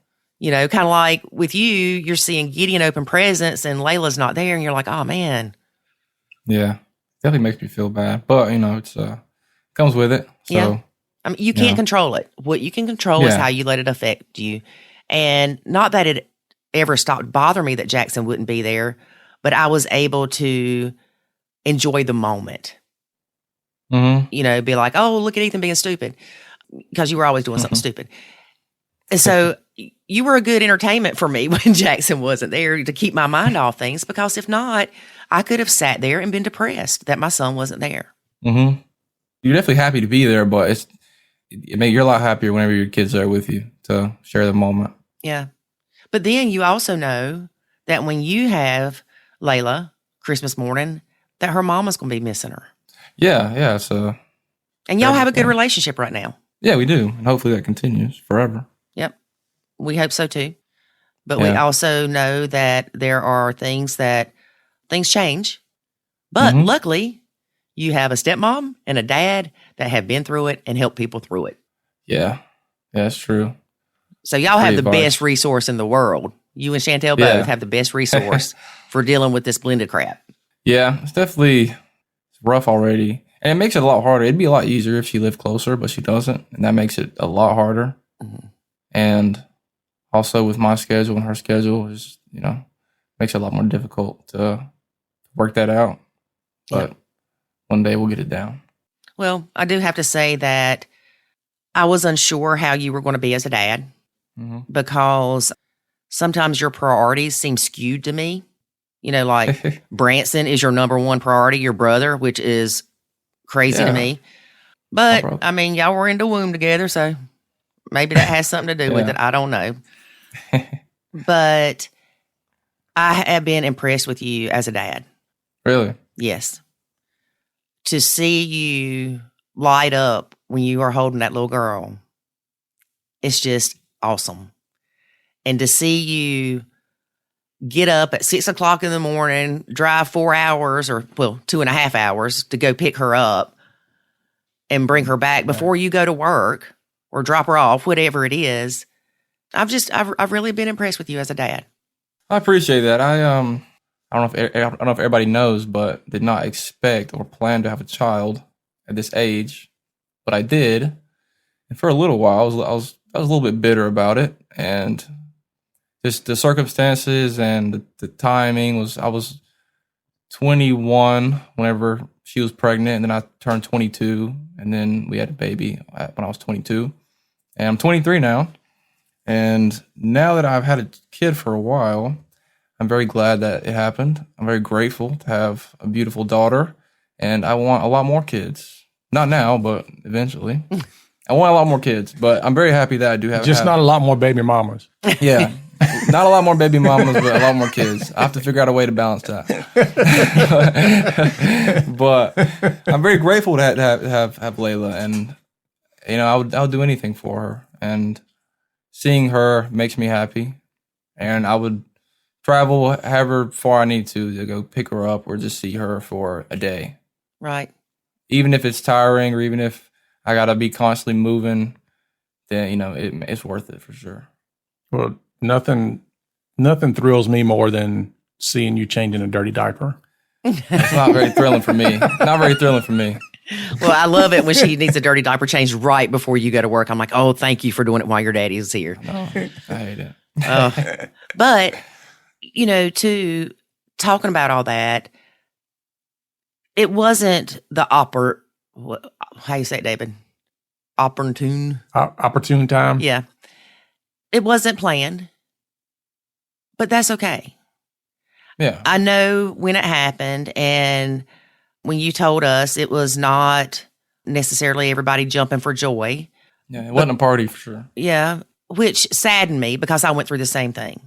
Kind of like with you, you're seeing Gideon open presents and Layla's not there and you're like, oh man. Yeah. Definitely makes me feel bad. But, it's comes with it. So Yeah. I mean, you can't control it. What you can control is how you let it affect you. And not that it ever stopped bothering me that Jackson wouldn't be there, but I was able to enjoy the moment. Mm-hmm. Be like, oh, look at Ethan being stupid because you were always doing something stupid. And so you were a good entertainment for me when Jackson wasn't there to keep my mind off things because if not, I could have sat there and been depressed that my son wasn't there. Mm-hmm. You're definitely happy to be there, but you're a lot happier whenever your kids are with you to share the moment. Yeah. But then you also know that when you have Layla Christmas morning, that her mama's going to be missing her. Yeah. So, and y'all have a good relationship right now. Yeah, we do. And hopefully that continues forever. Yep. We hope so too. But we also know that there are things change. But luckily, you have a stepmom and a dad that have been through it and helped people through it. Yeah, that's true. So y'all have the best resource in the world. You and Chantel both have the best resource for dealing with this blended crap. Yeah, it's definitely rough already. And it makes it a lot harder. It'd be a lot easier if she lived closer, but she doesn't. And that makes it a lot harder. Mm-hmm. And also with my schedule and her schedule is, makes it a lot more difficult to work that out. But one day we'll get it down. Well, I do have to say that I was unsure how you were going to be as a dad because sometimes your priorities seem skewed to me. Like Branson is your number one priority, your brother, which is crazy to me. But, I mean, y'all were in the womb together, so maybe that has something to do with it. I don't know. But I have been impressed with you as a dad. Really? Yes. To see you light up when you are holding that little girl it's just awesome. And to see you get up at 6 o'clock in the morning, drive 4 hours or 2.5 hours to go pick her up and bring her back before you go to work or drop her off, whatever it is. I've really been impressed with you as a dad. I appreciate that. I don't know if everybody knows, but did not expect or plan to have a child at this age, but I did. And for a little while, I was a little bit bitter about it, and just the circumstances and the timing was. I was 21 whenever she was pregnant, and then I turned 22, and then we had a baby when I was 22, and I'm 23 now. And now that I've had a kid for a while, I'm very glad that it happened. I'm very grateful to have a beautiful daughter, and I want a lot more kids. Not now, but eventually. I want a lot more kids, but I'm very happy that I do have. Not a lot more baby mamas. Yeah. Not a lot more baby mamas, but a lot more kids. I have to figure out a way to balance that. But I'm very grateful to have Layla, and I would do anything for her. And seeing her makes me happy, and I would travel however far I need to go pick her up or just see her for a day. Right. Even if it's tiring or even if I gotta be constantly moving, then it's worth it for sure. Well, nothing thrills me more than seeing you changing a dirty diaper. It's not very thrilling for me. Not very thrilling for me. Well, I love it when she needs a dirty diaper changed right before you go to work. I'm like, oh, thank you for doing it while your daddy is here. No, I hate it. But, to talking about all that, it wasn't the how you say it, David? Opportune time. Yeah. It wasn't planned, but that's okay. Yeah. I know when it happened, and when you told us, it was not necessarily everybody jumping for joy. Yeah, it wasn't a party for sure. Yeah, which saddened me because I went through the same thing.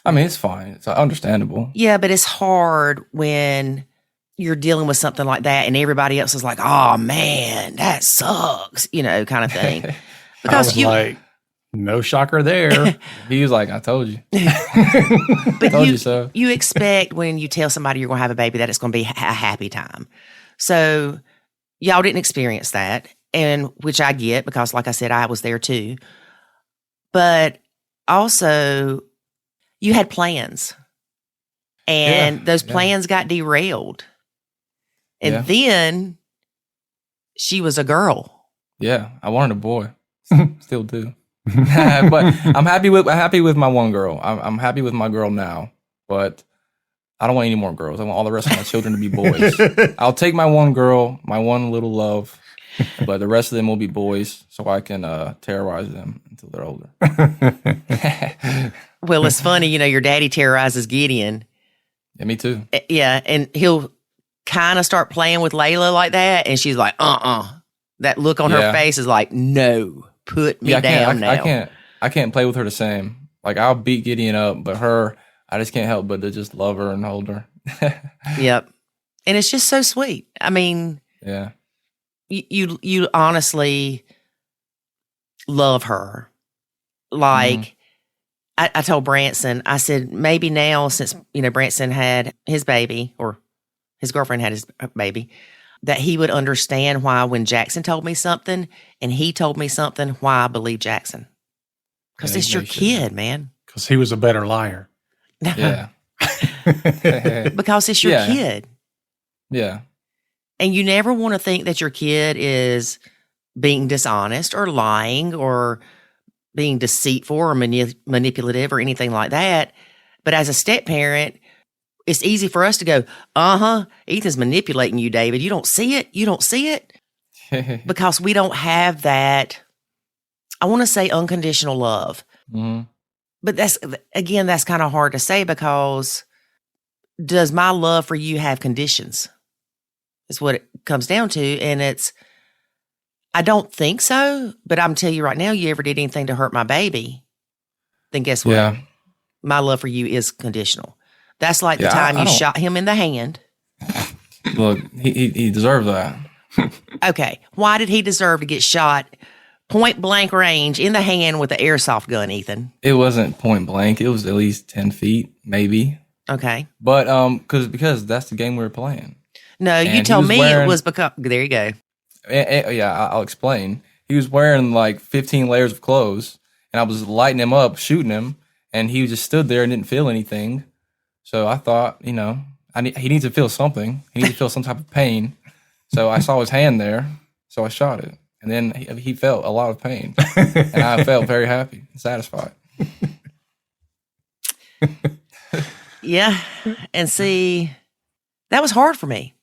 I mean, it's fine. It's understandable. Yeah, but it's hard when you're dealing with something like that and everybody else is like, oh, man, that sucks, kind of thing. Because no shocker there. He was like, I told you. But told you so. You expect when you tell somebody you're going to have a baby that it's going to be a happy time. So y'all didn't experience that, and which I get because, like I said, I was there too. But also, you had plans, and those plans got derailed. And then she was a girl. Yeah, I wanted a boy. Still do. But I'm happy with my one girl. I'm happy with my girl now, but I don't want any more girls. I want all the rest of my children to be boys. I'll take my one girl, my one little love, but the rest of them will be boys so I can terrorize them until they're older. Well, it's funny, your daddy terrorizes Gideon. Yeah, me too. Yeah, and he'll kind of start playing with Layla like that, and she's like, That look on her face is like, no. Put me down now. I can't play with her the same. Like, I'll beat Gideon up, but her, I just can't help but to just love her and hold her. Yep. And it's just so sweet. I mean, yeah. You honestly love her. Like, I told Branson, I said, maybe now since, Branson had his baby, or his girlfriend had his baby, that he would understand why when Jackson told me something and he told me something, why I believe Jackson. Because it's your kid, man. Because he was a better liar. Yeah. Because it's your kid. Yeah. And you never want to think that your kid is being dishonest or lying or being deceitful or manipulative or anything like that. But as a step parent, it's easy for us to go, Ethan's manipulating you, David. You don't see it? You don't see it? Because we don't have that, I want to say unconditional love. Mm-hmm. But that's kind of hard to say because does my love for you have conditions? Is what it comes down to. And I don't think so, but I'm telling you right now, you ever did anything to hurt my baby, then guess what? Yeah. My love for you is conditional. That's like the time you shot him in the hand. Look, he deserved that. Okay. Why did he deserve to get shot point blank range in the hand with the airsoft gun, Ethan? It wasn't point blank. It was at least 10 feet, maybe. Okay. But because that's the game we were playing. No, And you he told was me wearing- it was because, there you go. Yeah, I'll explain. He was wearing like 15 layers of clothes, and I was lighting him up, shooting him, and he just stood there and didn't feel anything. So I thought, he needs to feel something. He needs to feel some type of pain. So I saw his hand there, so I shot it. And then he felt a lot of pain. And I felt very happy and satisfied. Yeah. And see, that was hard for me.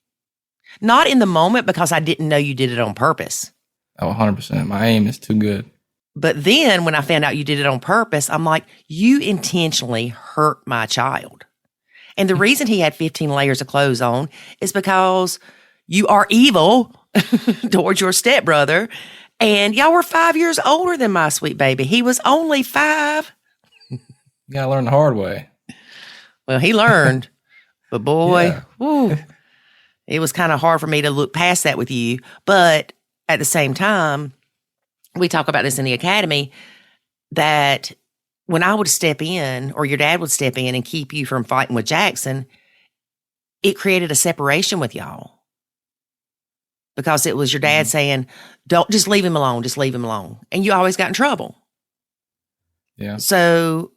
Not in the moment because I didn't know you did it on purpose. Oh, 100%. My aim is too good. But then when I found out you did it on purpose, I'm like, you intentionally hurt my child. And the reason he had 15 layers of clothes on is because you are evil towards your stepbrother. And y'all were 5 years older than my sweet baby. He was only 5. You got to learn the hard way. Well, he learned. But boy, Yeah. whew, it was kind of hard for me to look past that with you. But at the same time, we talk about this in the academy, that when I would step in or your dad would step in and keep you from fighting with Jackson, it created a separation with y'all. Because it was your dad saying, don't just leave him alone, just leave him alone. And you always got in trouble. Yeah. So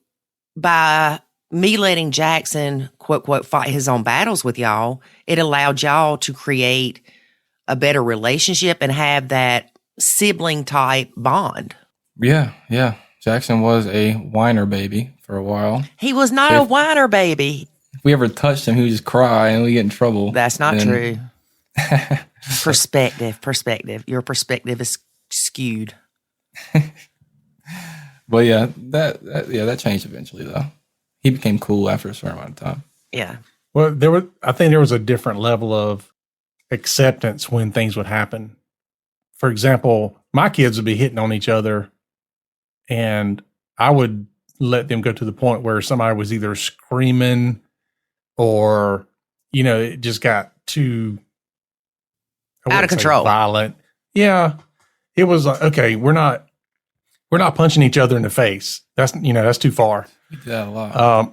by me letting Jackson, quote, quote, fight his own battles with y'all, it allowed y'all to create a better relationship and have that sibling type bond. Yeah. Jackson was a whiner baby for a while. He was not a whiner baby. If we ever touched him, he would just cry and we get in trouble. That's not And true. Perspective. Your perspective is skewed. But yeah, that changed eventually though. He became cool after a certain amount of time. Yeah. Well, I think there was a different level of acceptance when things would happen. For example, my kids would be hitting on each other, and I would let them go to the point where somebody was either screaming or, it just got too Out of control. Violent. Yeah. It was like, okay, we're not punching each other in the face. That's too far. We did that a lot.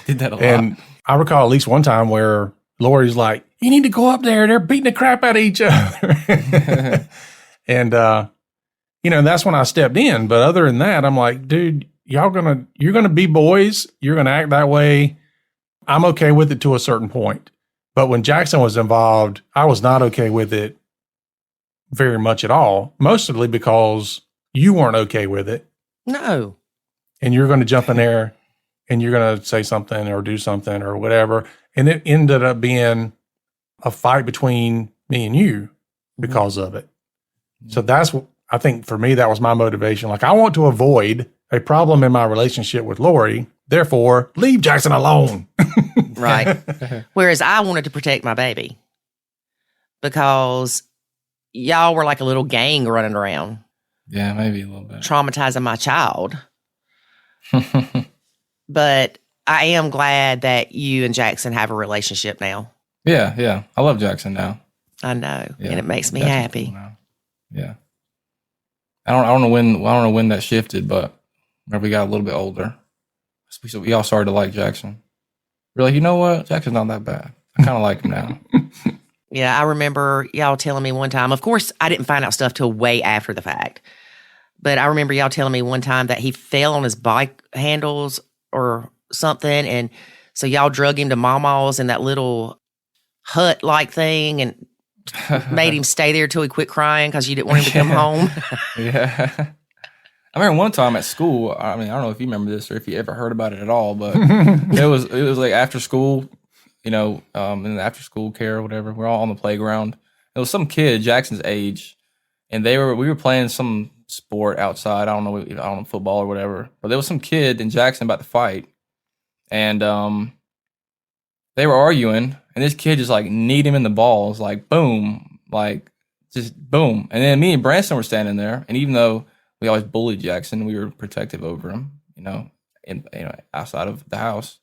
Did that a lot. And I recall at least one time where Lori's like, you need to go up there. They're beating the crap out of each other. And, that's when I stepped in. But other than that, I'm like, dude, you're going to be boys. You're going to act that way. I'm okay with it to a certain point. But when Jackson was involved, I was not okay with it very much at all, mostly because you weren't okay with it. No. And you're going to jump in there and you're going to say something or do something or whatever. And it ended up being a fight between me and you because of it. So that's, I think for me, that was my motivation. Like, I want to avoid a problem in my relationship with Lori. Therefore, leave Jackson alone. Right. Whereas I wanted to protect my baby because y'all were like a little gang running around. Yeah, maybe a little bit. Traumatizing my child. But I am glad that you and Jackson have a relationship now. Yeah. I love Jackson now. I know. Yeah, And it makes me Jackson's happy. cool now. Yeah. I don't know when that shifted, but whenever we got a little bit older, we all started to like Jackson. We're like, you know what? Jackson's not that bad. I kind of like him now. Yeah, I remember y'all telling me one time. Of course, I didn't find out stuff till way after the fact. But I remember y'all telling me one time that he fell on his bike handles or something. And so y'all drug him to Mama's in that little hut-like thing and made him stay there till he quit crying because you didn't want him to come home. Yeah. I remember one time at school, I don't know if you remember this or if you ever heard about it at all, but it was like after school, in the after school care or whatever. We're all on the playground. It was some kid Jackson's age, and we were playing some sport outside. I don't know, football or whatever. But there was some kid and Jackson about to fight, and they were arguing, and this kid just like kneed him in the balls, like boom, like just boom. And then me and Branson were standing there, and even though we always bullied Jackson, we were protective over him, outside of the house.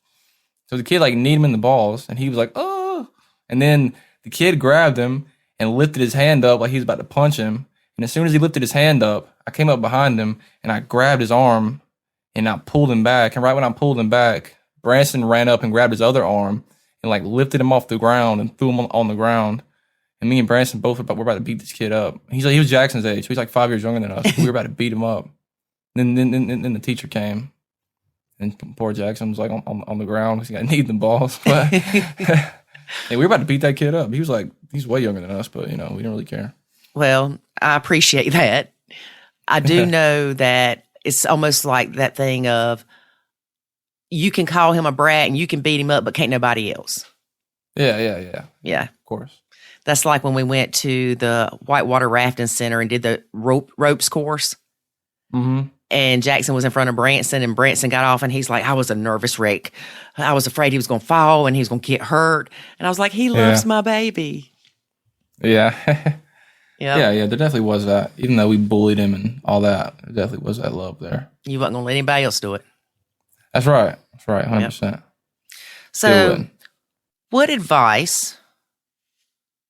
So the kid like kneed him in the balls, and he was like, oh. And then the kid grabbed him and lifted his hand up like he was about to punch him. And as soon as he lifted his hand up, I came up behind him and I grabbed his arm and I pulled him back. And right when I pulled him back, Branson ran up and grabbed his other arm and like lifted him off the ground and threw him on the ground. And me and Branson both were about to beat this kid up. He was Jackson's age. So he's like 5 years younger than us. We were about to beat him up. Then the teacher came. And poor Jackson was like on the ground because he got kneed in the balls. But yeah, we were about to beat that kid up. He's way younger than us, but we didn't really care. Well, I appreciate that. I do know that it's almost like that thing of you can call him a brat and you can beat him up, but can't nobody else. Yeah. Yeah. Of course. That's like when we went to the Whitewater Rafting Center and did the ropes course. Mm-hmm. And Jackson was in front of Branson, and Branson got off, and he's like, I was a nervous wreck. I was afraid he was going to fall and he was going to get hurt. And I was like, he loves my baby. Yeah. Yeah. Yeah. There definitely was that. Even though we bullied him and all that, there definitely was that love there. You wasn't going to let anybody else do it. That's right. 100%. Yep. So, what advice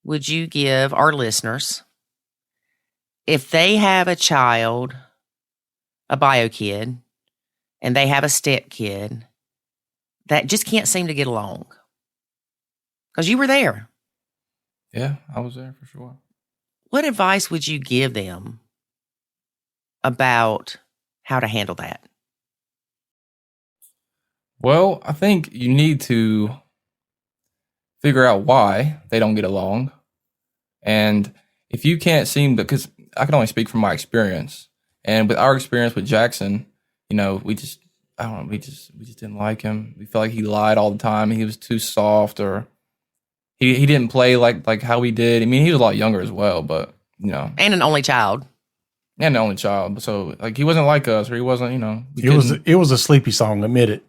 would you give our listeners if they have a child, a bio kid, and they have a step kid that just can't seem to get along? Because you were there. Yeah, I was there for sure. What advice would you give them about how to handle that? Well, I think you need to figure out why they don't get along. And if you can't seem to, because I can only speak from my experience. And with our experience with Jackson, we just didn't like him. We felt like he lied all the time. He was too soft, or he didn't play like how we did. I mean, he was a lot younger as well, but and an only child. So like he wasn't like us, or he wasn't. It was a sleepy song. Admit it.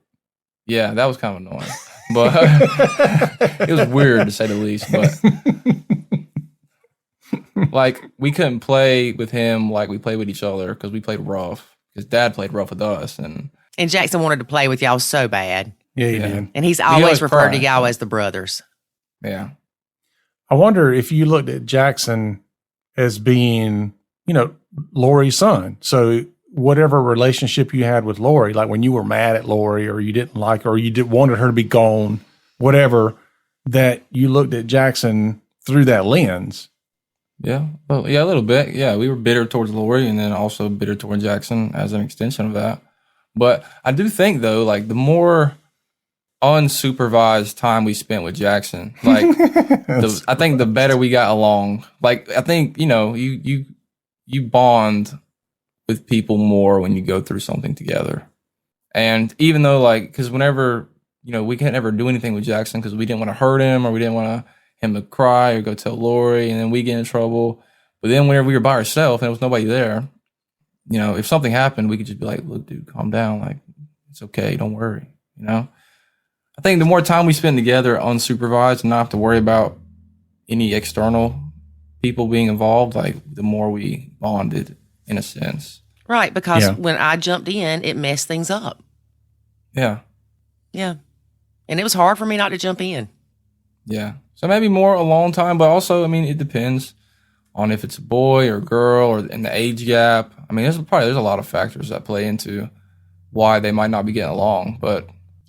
Yeah, that was kind of annoying, but it was weird to say the least. But like we couldn't play with him like we played with each other because we played rough. His dad played rough with us, and Jackson wanted to play with y'all so bad. Yeah, he did. And he's always referred to y'all as the brothers. Yeah. I wonder if you looked at Jackson as being, Lori's son. So whatever relationship you had with Lori, like when you were mad at Lori or you didn't like her or you wanted her to be gone, whatever, that you looked at Jackson through that lens. Yeah. Well, yeah, a little bit. Yeah, we were bitter towards Lori and then also bitter toward Jackson as an extension of that. But I do think, though, like the more unsupervised time we spent with Jackson, like I think the better we got along. Like I think, you bond with people more when you go through something together. And even though because whenever, we couldn't ever do anything with Jackson because we didn't want to hurt him or we didn't want him to cry or go tell Lori and then we get in trouble. But then whenever we were by ourselves and there was nobody there, if something happened, we could just be like, look, dude, calm down. Like, it's okay. Don't worry. I think the more time we spend together unsupervised and not have to worry about any external people being involved, the more we bonded in a sense. Right, because when I jumped in, it messed things up. Yeah. Yeah. And it was hard for me not to jump in. Yeah. So maybe more alone time, but also, it depends on if it's a boy or a girl or in the age gap. There's a lot of factors that play into why they might not be getting along, but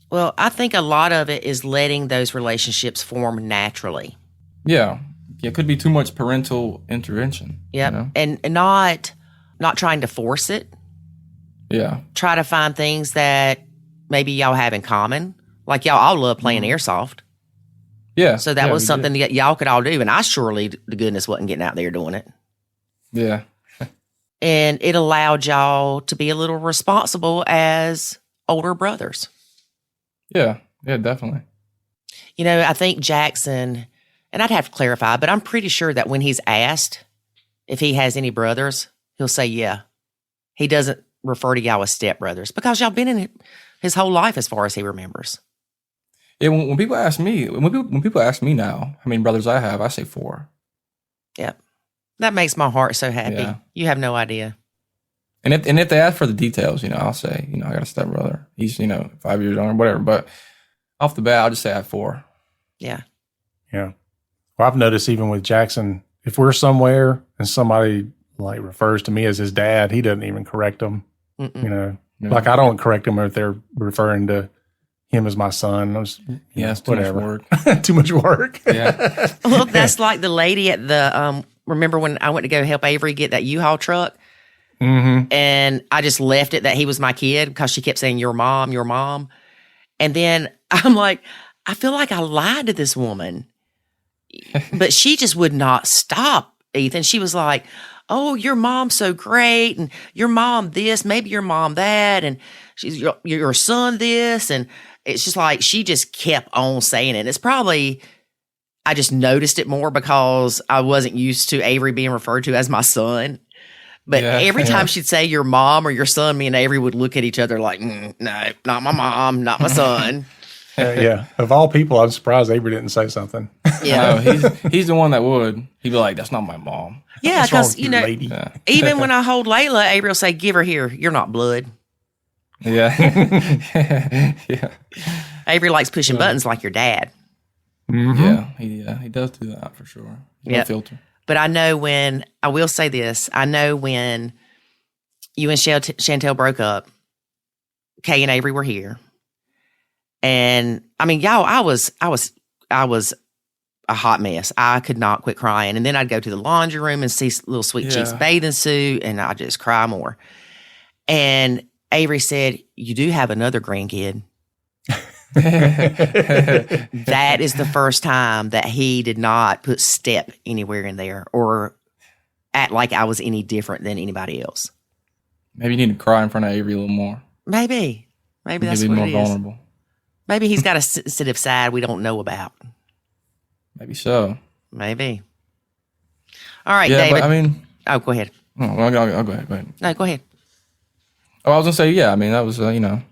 well, I think a lot of it is letting those relationships form naturally. Yeah. It could be too much parental intervention. Yep. And not trying to force it. Yeah. Try to find things that maybe y'all have in common. Like y'all all love playing airsoft. Yeah. So that was something that y'all could all do. And I surely, to goodness, wasn't getting out there doing it. Yeah. And it allowed y'all to be a little responsible as older brothers. Yeah, definitely. I think Jackson, and I'd have to clarify, but I'm pretty sure that when he's asked if he has any brothers, he'll say, yeah. He doesn't refer to y'all as stepbrothers because y'all been in his whole life as far as he remembers. Yeah, when people ask me, when people ask me now how many brothers I have, I say 4. Yep. That makes my heart so happy. Yeah. You have no idea. And if they ask for the details, I'll say, I got a stepbrother. He's, 5 years younger, whatever. But off the bat, I'll just say I have 4. Yeah. Yeah. Well, I've noticed even with Jackson, if we're somewhere and somebody like refers to me as his dad, he doesn't even correct them. Mm-mm. You know, Yeah. like I don't correct them if they're referring to him as my son. Yeah, it's too much work. Too much work. Yeah. Well, that's like the lady at the, remember when I went to go help Avery get that U-Haul truck? Mm-hmm. And I just left it that he was my kid because she kept saying, your mom, your mom. And then I'm like, I feel like I lied to this woman. But she just would not stop, Ethan. She was like, oh, your mom's so great. And your mom this, maybe your mom that. And she's your son this. And it's just like, she just kept on saying it. It's probably, I just noticed it more because I wasn't used to Avery being referred to as my son. But Yeah. every time she'd say your mom or your son, me and Avery would look at each other like, no, not my mom, not my son. Yeah. Of all people, I'm surprised Avery didn't say something. Yeah. No, he's the one that would. He'd be like, that's not my mom. Yeah, What's wrong because, with you, lady? Yeah. even when I hold Layla, Avery will say, give her here. You're not blood. Yeah. Yeah. Avery likes pushing buttons like your dad. Mm-hmm. Yeah. He does do that for sure. No Yep. filter. But I know when, I will say this, I know when you and Chantel broke up, Kay and Avery were here. And I mean, y'all, I was a hot mess. I could not quit crying. And then I'd go to the laundry room and see little Sweet Cheeks Yeah. bathing suit, and I'd just cry more. And Avery said, you do have another grandkid. That is the first time that he did not put step anywhere in there or act like I was any different than anybody else. Maybe you need to cry in front of Avery a little more. Maybe that's Maybe what more it is. vulnerable. Maybe he's got a sensitive side we don't know about. Maybe so. Maybe. All right, Yeah, David. but I mean, Oh, go ahead. I'll go ahead. Go ahead. No, go ahead. Oh, I was gonna say, yeah. I mean, that was that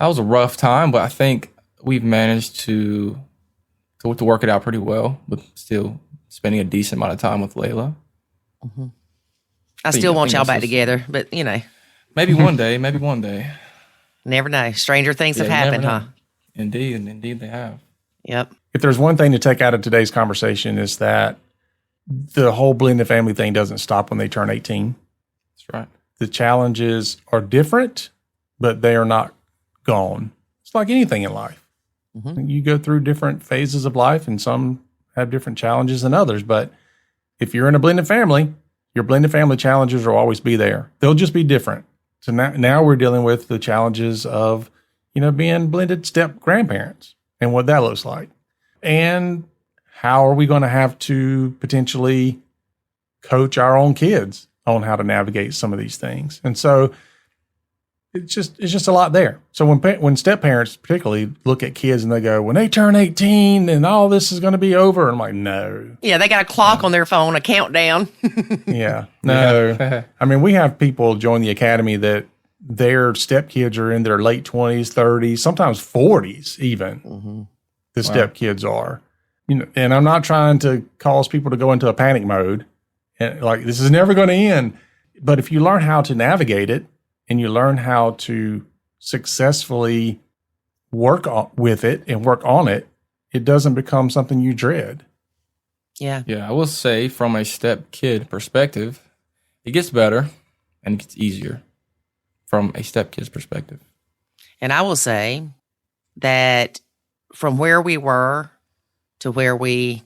was a rough time, but I think we've managed to work it out pretty well, but still spending a decent amount of time with Layla. I still want y'all that's back just- together, but Maybe one day. Maybe one day. never know. Stranger things have Yeah, you happened, never huh? know. Indeed, they have. Yep. If there's one thing to take out of today's conversation is that the whole blended family thing doesn't stop when they turn 18. That's right. The challenges are different, but they are not gone. It's like anything in life. You go through different phases of life, and some have different challenges than others. But if you're in a blended family, your blended family challenges will always be there. They'll just be different. So now we're dealing with the challenges of, being blended step grandparents and what that looks like. And how are we going to have to potentially coach our own kids on how to navigate some of these things? And so it's just a lot there. So when step parents particularly look at kids and they go, when they turn 18 and all this is going to be over, I'm like, no. Yeah, they got a clock on their phone, a countdown. Yeah, no. I mean, we have people join the academy that their stepkids are in their late 20s, 30s, sometimes 40s even. The stepkids are. And I'm not trying to cause people to go into a panic mode and like this is never going to end. But if you learn how to navigate it and you learn how to successfully work with it and work on it, it doesn't become something you dread. Yeah. Yeah, I will say from a stepkid perspective, it gets better and it gets easier from a stepkid's perspective. And I will say that from where we were to where we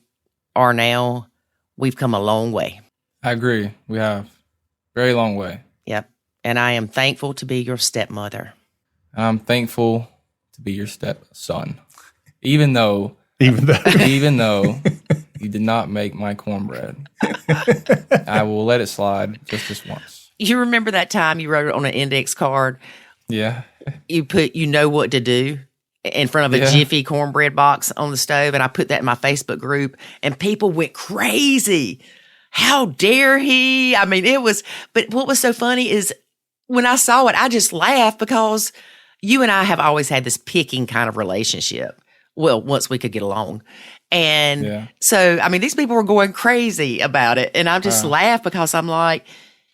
are now, we've come a long way. I agree. We have very long way. Yep. And I am thankful to be your stepmother. I'm thankful to be your stepson, even though you did not make my cornbread. I will let it slide just this once. You remember that time you wrote it on an index card? Yeah. You put, what to do in front of a Yeah. Jiffy cornbread box on the stove. And I put that in my Facebook group and people went crazy. How dare he? I mean, but what was so funny is when I saw it, I just laughed because you and I have always had this picking kind of relationship. Well, once we could get along. And so, I mean, these people were going crazy about it. And I just laughed because I'm like,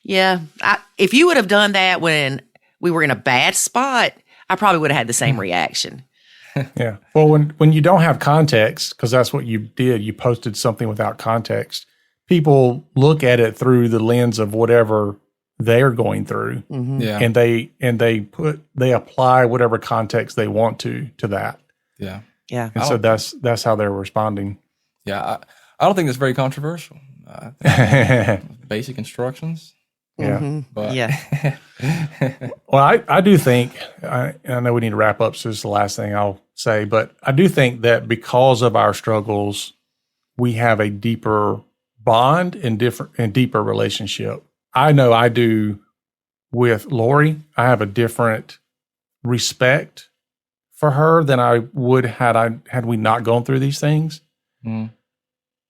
yeah, if you would have done that when we were in a bad spot, I probably would have had the same reaction. Yeah. Well, when you don't have context, because that's what you did, you posted something without context. people look at it through the lens of whatever they're going through, Yeah. and they apply whatever context they want to that. Yeah. Yeah. And so that's how they're responding. Yeah. I don't think it's very controversial. I think basic instructions. Yeah. Mhm. But Yeah. Well, I do think, I know we need to wrap up, so this is the last thing I'll say, but I do think that because of our struggles, we have a deeper bond and deeper relationship. I know I do with Lori. I have a different respect for her than I would had we not gone through these things. Mm.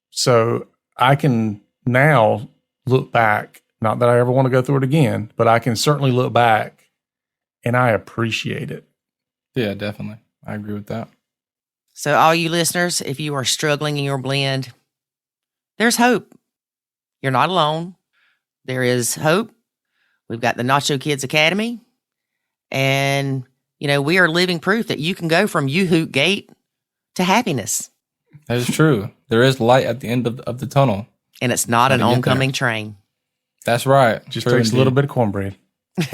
So I can now look back, not that I ever want to go through it again, but I can certainly look back and I appreciate it. Yeah, definitely. I agree with that. So, all you listeners, if you are struggling in your blend, there's hope. You're not alone. There is hope. We've got the Nacho Kids Academy. And, we are living proof that you can go from you-hoot gate to happiness. That is true. There is light at the end of the tunnel. And it's not an How to get oncoming train. That's right. Just True takes a little bit of cornbread. All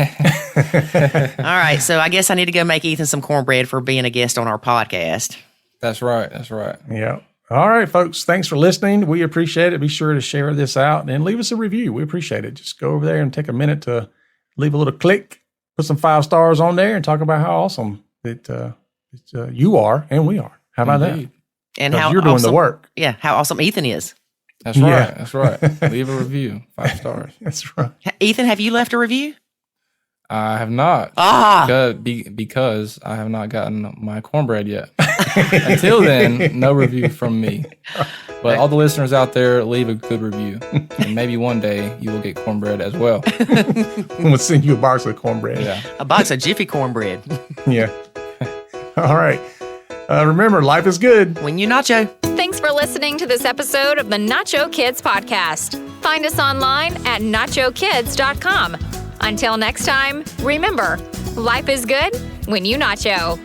right. So, I guess I need to go make Ethan some cornbread for being a guest on our podcast. That's right. That's right. Yeah. All right, folks. Thanks for listening. We appreciate it. Be sure to share this out and leave us a review. We appreciate it. Just go over there and take a minute to leave a little click, put some 5 stars on there, and talk about how awesome that you are and we are. How about Indeed. And 'Cause how you're doing awesome, the work. Yeah, how awesome Ethan is. That's right. Yeah. That's right. Leave a review. 5 stars. that? That's right. Ethan, have you left a review? I have not. Because I have not gotten my cornbread yet. Until then, no review from me. But all the listeners out there, leave a good review. And maybe one day you will get cornbread as well. We'll send you a box of cornbread. Yeah. A box of Jiffy cornbread. Yeah. All right. Remember, life is good. When you nacho. Thanks for listening to this episode of the Nacho Kids Podcast. Find us online at nachokids.com. Until next time, remember, life is good when you nacho.